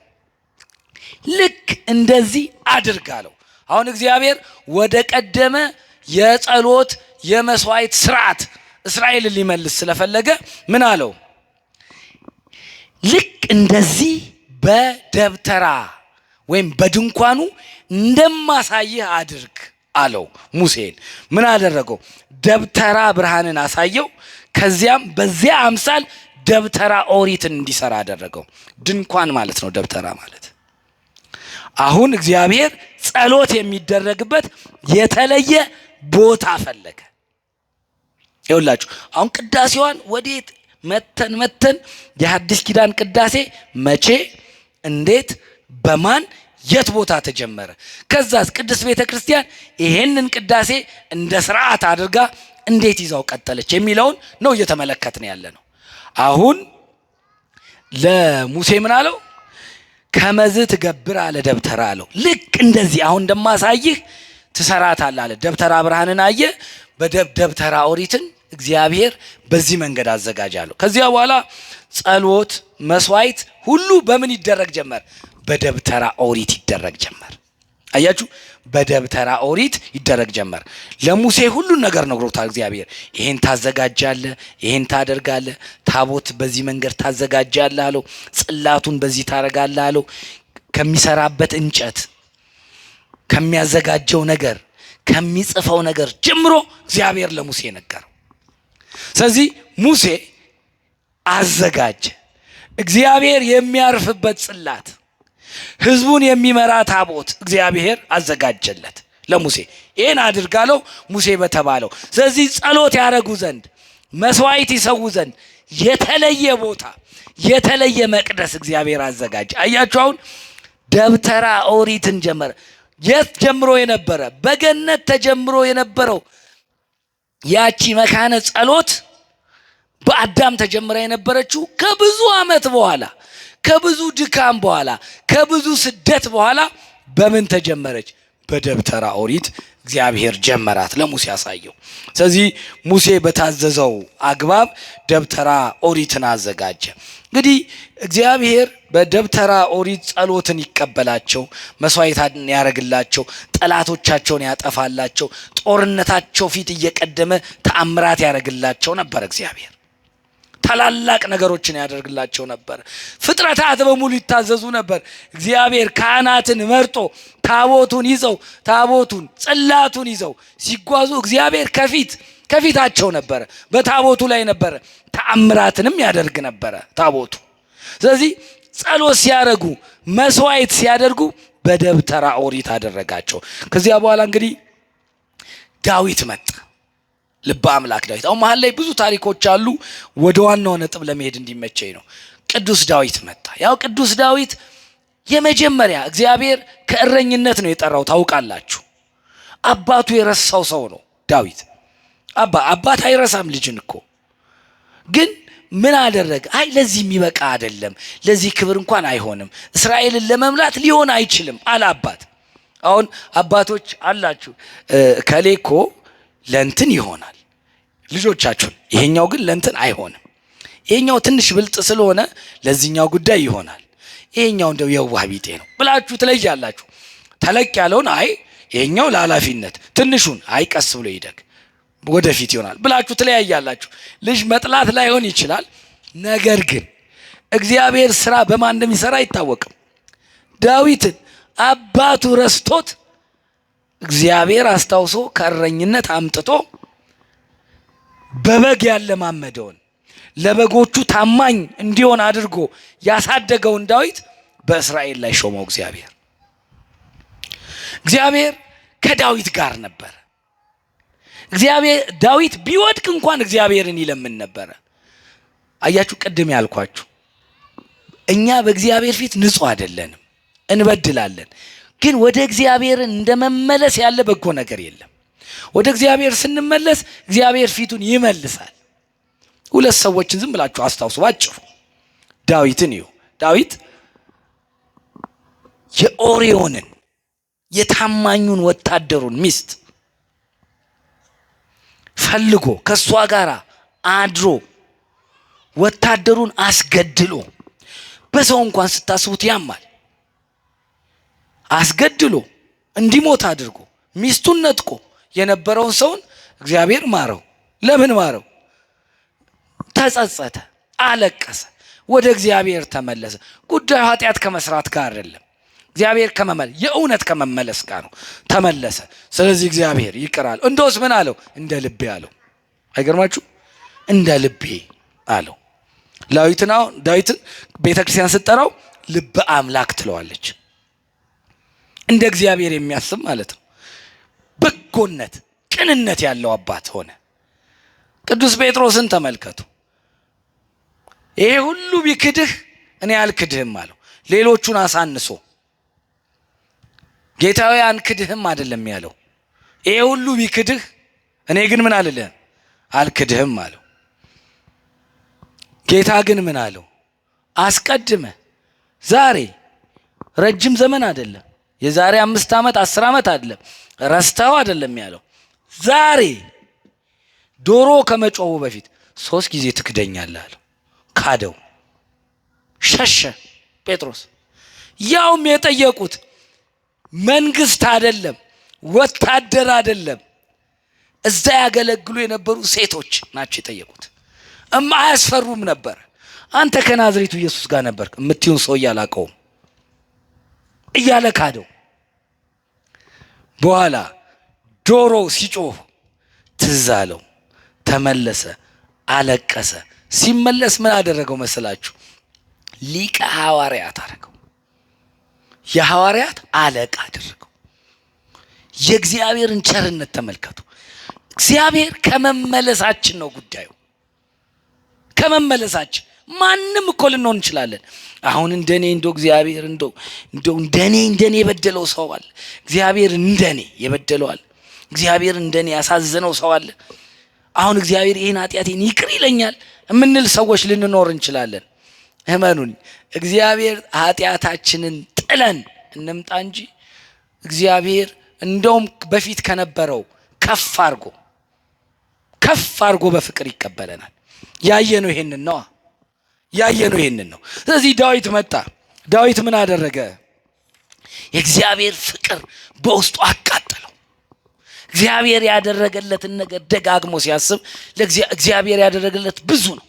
ልክ እንደዚህ አድርግ አለው። አሁን እግዚአብሔር ወደ ቀደመ የጸሎት የመስዋዕት ስርዓት እስራኤልን ሊመልስ ስለፈለገ ምን አለው? ልክ እንደዚህ በደብተራ ወይም በድንኳኑ እንደማሳየህ አድርግ አለው። ሙሴን ምን አደረገው? ደብተራ ብርሃንን አሳየው። ከዚያም በዚያ አምሳል ደብተራ ኦሪትን እንዲሰራ አደረገው። ድንኳን ማለት ነው ደብተራ ማለት። አሁን እግዚአብሔር ጸሎት የሚደረግበት የተለየ ቦታ ፈለገ። ይኸውላችሁ አሁን ቅዳሴዋን ወዴት መተን የሐዲስ ኪዳን ቅዳሴ መቼ፣ እንዴት፣ በማን የት ቦታ ተጀመረ፣ ከዛስ ቅድስት ቤተ ክርስቲያን ይሄንን ቅዳሴ እንደ ስርዓት አድርጋ እንዴት ይዛው ቀጠለች የሚለውን ነው እየተመለከትን ያለ ነው። አሁን ለሙሴ ምን አለው? ከመዝ ትገብር አለ ደብተራ አለው። ልክ እንደዚህ አሁን እንደማሳይህ ትሰራታለህ አለ። ደብተራ ብርሃንን አየ። በደብተራ ኦሪትን እግዚአብሔር በዚህ መንገድ አዘጋጃለሁ። ከዚያ በኋላ ጸሎት መስዋዕት ሁሉ በምን ይደረግ ጀመር? በደብተራ ኦሪት ይደረግ ጀመር። አያችሁ፣ በደብተራ ኦሪት ይደረግ ጀመር። ለሙሴ ሁሉን ነገር ነግሮታል እግዚአብሔር። ይሄን ታዘጋጃለህ፣ ይሄን ታደርጋለህ፣ ታቦት በዚህ መንገድ ታዘጋጃለህ አለው። ጽላቱን በዚህ ታረጋለህ አለው። ከሚሰራበት እንጨት፣ ከሚያዘጋጀው ነገር፣ ከሚጽፈው ነገር ጀምሮ እግዚአብሔር ለሙሴ ነገረው። ስለዚህ ሙሴ አዘጋጀ። እግዚአብሔር የሚያርፍበት ጽላት፣ ህዝቡን የሚመራ ታቦት እግዚአብሔር አዘጋጀለት ለሙሴ። ይሄን አድርጋለው ሙሴ በተባለው። ስለዚህ ጸሎት ያረጉ ዘንድ መስዋዕት ይሰዉ ዘንድ የተለየ ቦታ፣ የተለየ መቅደስ እግዚአብሔር አዘጋጀ። አያችሁ አሁን ደብተራ ኦሪትን ጀመረ። የት ጀምሮ የነበረ? በገነት ተጀምሮ የነበረው ያቺ መካነ ጸሎት በአዳም ተጀምራ የነበረችው ከብዙ ዓመት በኋላ፣ ከብዙ ድካም በኋላ፣ ከብዙ ስደት በኋላ በምን ተጀመረች? በደብተራ ኦሪት እግዚአብሔር ጀመራት፣ ለሙሴ ያሳየው። ስለዚህ ሙሴ በታዘዘው አግባብ ደብተራ ኦሪትን አዘጋጀ። እንግዲህ እግዚአብሔር በደብተራ ኦሪት ጸሎትን ይቀበላቸው፣ መስዋዕትን ያረግላቸው፣ ጠላቶቻቸውን ያጠፋላቸው፣ ጦርነታቸው ፊት እየቀደመ ተአምራት ያረግላቸው ነበር። እግዚአብሔር ታላላቅ ነገሮችን ያደርግላቸው ነበር። ፍጥረታት በሙሉ ይታዘዙ ነበር። እግዚአብሔር ካህናትን መርጦ ታቦቱን ይዘው ጽላቱን ይዘው ሲጓዙ እግዚአብሔር ከፊታቸው ነበረ፣ በታቦቱ ላይ ነበረ፣ ተአምራትንም ያደርግ ነበረ ታቦቱ። ስለዚህ ጸሎት ሲያደርጉ መስዋዕት ሲያደርጉ በደብተራ ኦሪት አደረጋቸው። ከዚያ በኋላ እንግዲህ ዳዊት መጣ። ልበ አምላክ ዳዊት። አሁን መሀል ላይ ብዙ ታሪኮች አሉ። ወደ ዋናው ነጥብ ለመሄድ እንዲመቸኝ ነው። ቅዱስ ዳዊት መጣ። ያው ቅዱስ ዳዊት የመጀመሪያ እግዚአብሔር ከእረኝነት ነው የጠራው። ታውቃላችሁ፣ አባቱ የረሳው ሰው ነው ዳዊት። አባት አይረሳም ልጅን እኮ። ግን ምን አደረገ? አይ ለዚህ የሚበቃ አይደለም፣ ለዚህ ክብር እንኳን አይሆንም፣ እስራኤልን ለመምላት ሊሆን አይችልም አለ አባት። አሁን አባቶች አላችሁ፣ ከሌኮ ለእንትን ይሆናል ልጆቻችሁን፣ ይሄኛው ግን ለእንትን አይሆንም፣ ይሄኛው ትንሽ ብልጥ ስለሆነ ለዚህኛው ጉዳይ ይሆናል፣ ይሄኛው እንደው የዋህ ቢጤ ነው ብላችሁ ትለያላችሁ። ተለቅ ያለውን አይ ይሄኛው ለኃላፊነት፣ ትንሹን አይ ቀስ ብሎ ይደግ ወደፊት ይሆናል ብላችሁ ትለያያላችሁ። ልጅ መጥላት ላይሆን ይችላል። ነገር ግን እግዚአብሔር ስራ በማን እንደሚሰራ አይታወቅም። ዳዊትን አባቱ ረስቶት እግዚአብሔር አስታውሶ ከእረኝነት አምጥቶ በበግ ያለማመደውን ለበጎቹ ታማኝ እንዲሆን አድርጎ ያሳደገውን ዳዊት በእስራኤል ላይ ሾመው። እግዚአብሔር ከዳዊት ጋር ነበር። ዳዊት ቢወድቅ እንኳን እግዚአብሔርን ይለምን ነበር። አያችሁ፣ ቅድም ያልኳችሁ እኛ በእግዚአብሔር ፊት ንጹህ አይደለንም፣ እንበድላለን። ግን ወደ እግዚአብሔር እንደመመለስ ያለ በጎ ነገር የለም። ወደ እግዚአብሔር ስንመለስ እግዚአብሔር ፊቱን ይመልሳል። ሁለት ሰዎችን ዝም ብላችሁ አስታውሱ ባጭሩ። ዳዊትን እዩ። ዳዊት የኦርዮንን የታማኙን ወታደሩን ሚስት ፈልጎ ከሷ ጋር አድሮ ወታደሩን አስገድሎ፣ በሰው እንኳን ስታስቡት ያማል። አስገድሎ እንዲሞት አድርጎ ሚስቱን ነጥቆ የነበረውን ሰውን እግዚአብሔር ማረው። ለምን ማረው? ተጸጸተ፣ አለቀሰ፣ ወደ እግዚአብሔር ተመለሰ። ጉዳዩ ኃጢአት ከመስራት ጋር አይደለም፣ እግዚአብሔር የእውነት ከመመለስ ጋር ነው። ተመለሰ። ስለዚህ እግዚአብሔር ይቅራል። እንደውስ ምን አለው? እንደ ልቤ አለው። አይገርማችሁ? እንደ ልቤ አለው። ዳዊትን ቤተክርስቲያን ስትጠራው ልበ አምላክ ትለዋለች። እንደ እግዚአብሔር የሚያስብ ማለት ነው። በጎነት፣ ቅንነት ያለው አባት ሆነ። ቅዱስ ጴጥሮስን ተመልከቱ። ይሄ ሁሉ ቢክድህ እኔ አልክድህም አለው። ሌሎቹን አሳንሶ ጌታዬ አንክድህም አይደለም ያለው። ይሄ ሁሉ ቢክድህ እኔ ግን ምን አልልህም አልክድህም አለው። ጌታ ግን ምን አለው? አስቀድመ ዛሬ ረጅም ዘመን አይደለም፣ የዛሬ 5 ዓመት 10 ዓመት አይደለም፣ ረስተው አይደለም ያለው። ዛሬ ዶሮ ከመጮሁ በፊት 3 ጊዜ ትክደኛለህ አለው። ካደው፣ ሸሸ ጴጥሮስ። ያውም የጠየቁት መንግስት አይደለም፣ ወታደር አይደለም፣ እዛ ያገለግሉ የነበሩ ሴቶች ናቸው የጠየቁት። አያስፈሩም ነበር። አንተ ከናዝሬቱ ኢየሱስ ጋር ነበር የምትዩን ሰው እያላቀውም እያለ ካደው። በኋላ ዶሮ ሲጮህ ትዝ አለው፣ ተመለሰ፣ አለቀሰ። ሲመለስ ምን አደረገው መሰላችሁ? ሊቀ ሐዋርያት አደረገው። የሐዋርያት አለቃ አደረገው። የእግዚአብሔርን ቸርነት ተመልከቱ። እግዚአብሔር ከመመለሳችን ነው ጉዳዩ። ከመመለሳችን ማንም እኮ ልንሆን እንችላለን። አሁን እንደኔ እግዚአብሔር እንደኔ የበደለው ሰው አለ። እግዚአብሔር እንደኔ የበደለው አለ። እግዚአብሔር እንደኔ ያሳዘነው ሰው አለ። አሁን እግዚአብሔር ይሄን ኃጢአቴን ይቅር ይለኛል የምንል ሰዎች ልንኖር እንችላለን። እመኑን፣ እግዚአብሔር ኃጢአታችንን ጥለን እንምጣ እንጂ እግዚአብሔር እንደውም በፊት ከነበረው ከፍ አርጎ በፍቅር ይቀበለናል። ያየነው ይሄንን ነው። ስለዚህ ዳዊት መጣ። ዳዊት ምን አደረገ? የእግዚአብሔር ፍቅር በውስጡ አቃጠለው። እግዚአብሔር ያደረገለትን ነገር ደጋግሞ ሲያስብ እግዚአብሔር ያደረገለት ብዙ ነው።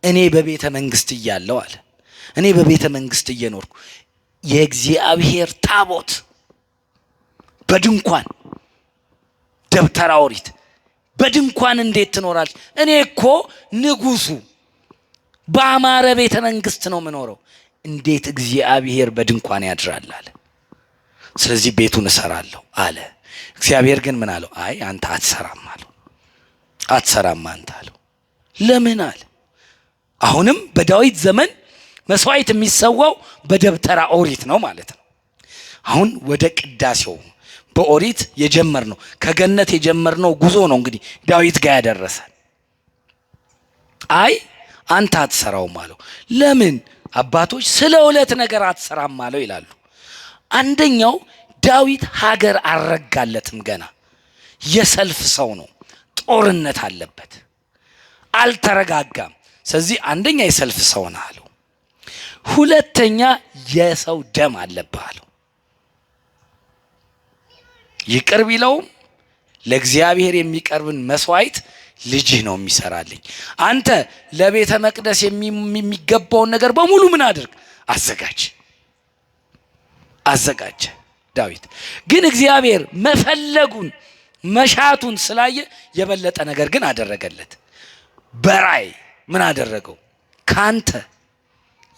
እኔ በቤተ መንግስት እያለሁ አለ፣ እኔ በቤተ መንግስት እየኖርኩ የእግዚአብሔር ታቦት በድንኳን ደብተራ ኦሪት በድንኳን እንዴት ትኖራለች? እኔ እኮ ንጉሱ በአማረ ቤተ መንግስት ነው የምኖረው። እንዴት እግዚአብሔር በድንኳን ያድራል አለ። ስለዚህ ቤቱን እሰራለሁ አለ። እግዚአብሔር ግን ምን አለው? አይ አንተ አትሰራም አለው። አትሰራም አንተ አለው። ለምን አለ? አሁንም በዳዊት ዘመን መስዋዕት የሚሰዋው በደብተራ ኦሪት ነው ማለት ነው። አሁን ወደ ቅዳሴው በኦሪት የጀመርነው ከገነት የጀመርነው ጉዞ ነው እንግዲህ ዳዊት ጋር ያደረሰ። አይ አንተ አትሰራውም አለው። ለምን? አባቶች ስለ ሁለት ነገር አትሰራም አለው ይላሉ። አንደኛው ዳዊት ሀገር አልረጋለትም፣ ገና የሰልፍ ሰው ነው፣ ጦርነት አለበት፣ አልተረጋጋም። ስለዚህ አንደኛ የሰልፍ ሰው ነው አለው። ሁለተኛ የሰው ደም አለበት አለው። ይቅር ቢለውም ለእግዚአብሔር የሚቀርብን መስዋዕት ልጅህ ነው የሚሰራልኝ። አንተ ለቤተ መቅደስ የሚገባውን ነገር በሙሉ ምን አድርግ? አዘጋጅ። ዳዊት ግን እግዚአብሔር መሻቱን ስላየ የበለጠ ነገር ግን አደረገለት። በራእይ ምን አደረገው? ካንተ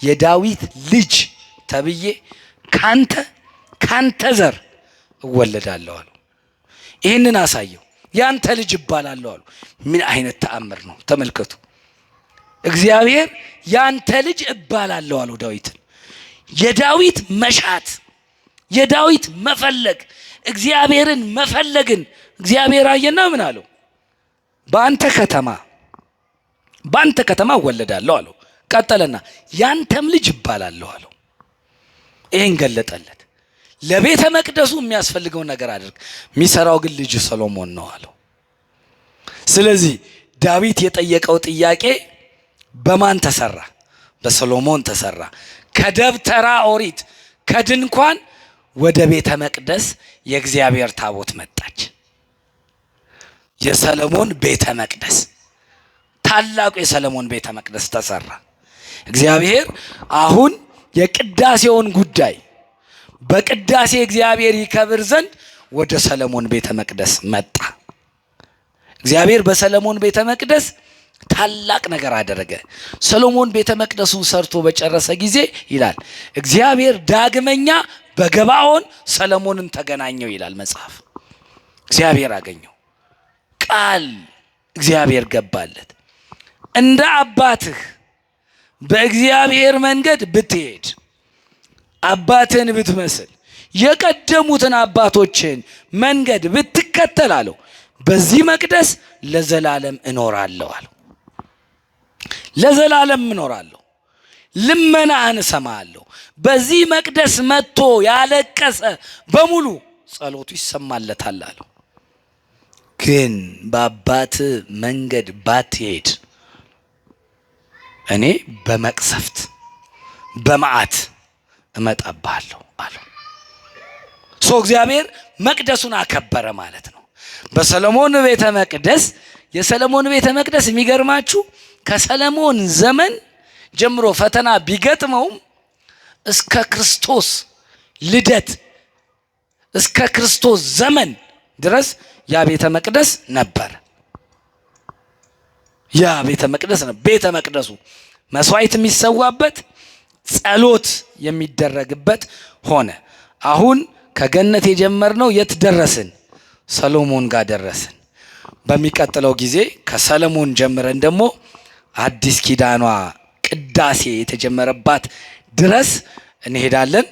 የዳዊት ልጅ ተብዬ ካንተ ዘር እወለዳለሁ አሉ። ይህንን አሳየው። ያንተ ልጅ እባላለሁ አሉ። ምን አይነት ተአምር ነው! ተመልከቱ። እግዚአብሔር ያንተ ልጅ እባላለሁ አለው ዳዊትን። የዳዊት መሻት፣ የዳዊት መፈለግ፣ እግዚአብሔርን መፈለግን እግዚአብሔር አየና ምን አለው? በአንተ ከተማ ባንተ ከተማ እወለዳለሁ አለው። ቀጠለና ያንተም ልጅ ይባላለሁ አለው። ይሄን ገለጠለት። ለቤተ መቅደሱ የሚያስፈልገውን ነገር አድርግ፣ የሚሰራው ግን ልጅ ሰሎሞን ነው አለው። ስለዚህ ዳዊት የጠየቀው ጥያቄ በማን ተሰራ? በሰሎሞን ተሰራ። ከደብተራ ኦሪት ከድንኳን ወደ ቤተ መቅደስ የእግዚአብሔር ታቦት መጣች። የሰሎሞን ቤተ መቅደስ፣ ታላቁ የሰሎሞን ቤተ መቅደስ ተሰራ። እግዚአብሔር አሁን የቅዳሴውን ጉዳይ በቅዳሴ እግዚአብሔር ይከብር ዘንድ ወደ ሰሎሞን ቤተ መቅደስ መጣ። እግዚአብሔር በሰሎሞን ቤተ መቅደስ ታላቅ ነገር አደረገ። ሰሎሞን ቤተ መቅደሱን ሰርቶ በጨረሰ ጊዜ ይላል እግዚአብሔር ዳግመኛ በገባዖን ሰሎሞንን ተገናኘው ይላል መጽሐፍ። እግዚአብሔር አገኘው፣ ቃል እግዚአብሔር ገባለት። እንደ አባትህ በእግዚአብሔር መንገድ ብትሄድ፣ አባትን ብትመስል፣ የቀደሙትን አባቶችን መንገድ ብትከተል አለው በዚህ መቅደስ ለዘላለም እኖራለሁ አለው። ለዘላለም እኖራለሁ፣ ልመናህን እሰማለሁ። በዚህ መቅደስ መጥቶ ያለቀሰ በሙሉ ጸሎቱ ይሰማለታል አለው። ግን በአባት መንገድ ባትሄድ እኔ በመቅሰፍት በመዓት እመጣብሃለሁ አለው። እግዚአብሔር መቅደሱን አከበረ ማለት ነው። በሰሎሞን ቤተ መቅደስ የሰሎሞን ቤተ መቅደስ የሚገርማችሁ ከሰሎሞን ዘመን ጀምሮ ፈተና ቢገጥመውም እስከ ክርስቶስ ልደት እስከ ክርስቶስ ዘመን ድረስ ያ ቤተ መቅደስ ነበር። ያ ቤተ መቅደስ ነው። ቤተ መቅደሱ መስዋዕት የሚሰዋበት ጸሎት የሚደረግበት ሆነ። አሁን ከገነት የጀመርነው የት ደረስን? ሰሎሞን ጋር ደረስን። በሚቀጥለው ጊዜ ከሰሎሞን ጀምረን ደግሞ አዲስ ኪዳኗ ቅዳሴ የተጀመረባት ድረስ እንሄዳለን።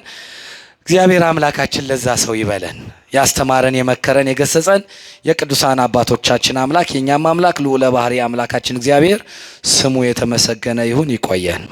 እግዚአብሔር አምላካችን ለዛ ሰው ይበለን። ያስተማረን፣ የመከረን፣ የገሰጸን የቅዱሳን አባቶቻችን አምላክ የኛም አምላክ ልዑለ ባህሪ አምላካችን እግዚአብሔር ስሙ የተመሰገነ ይሁን። ይቆየን።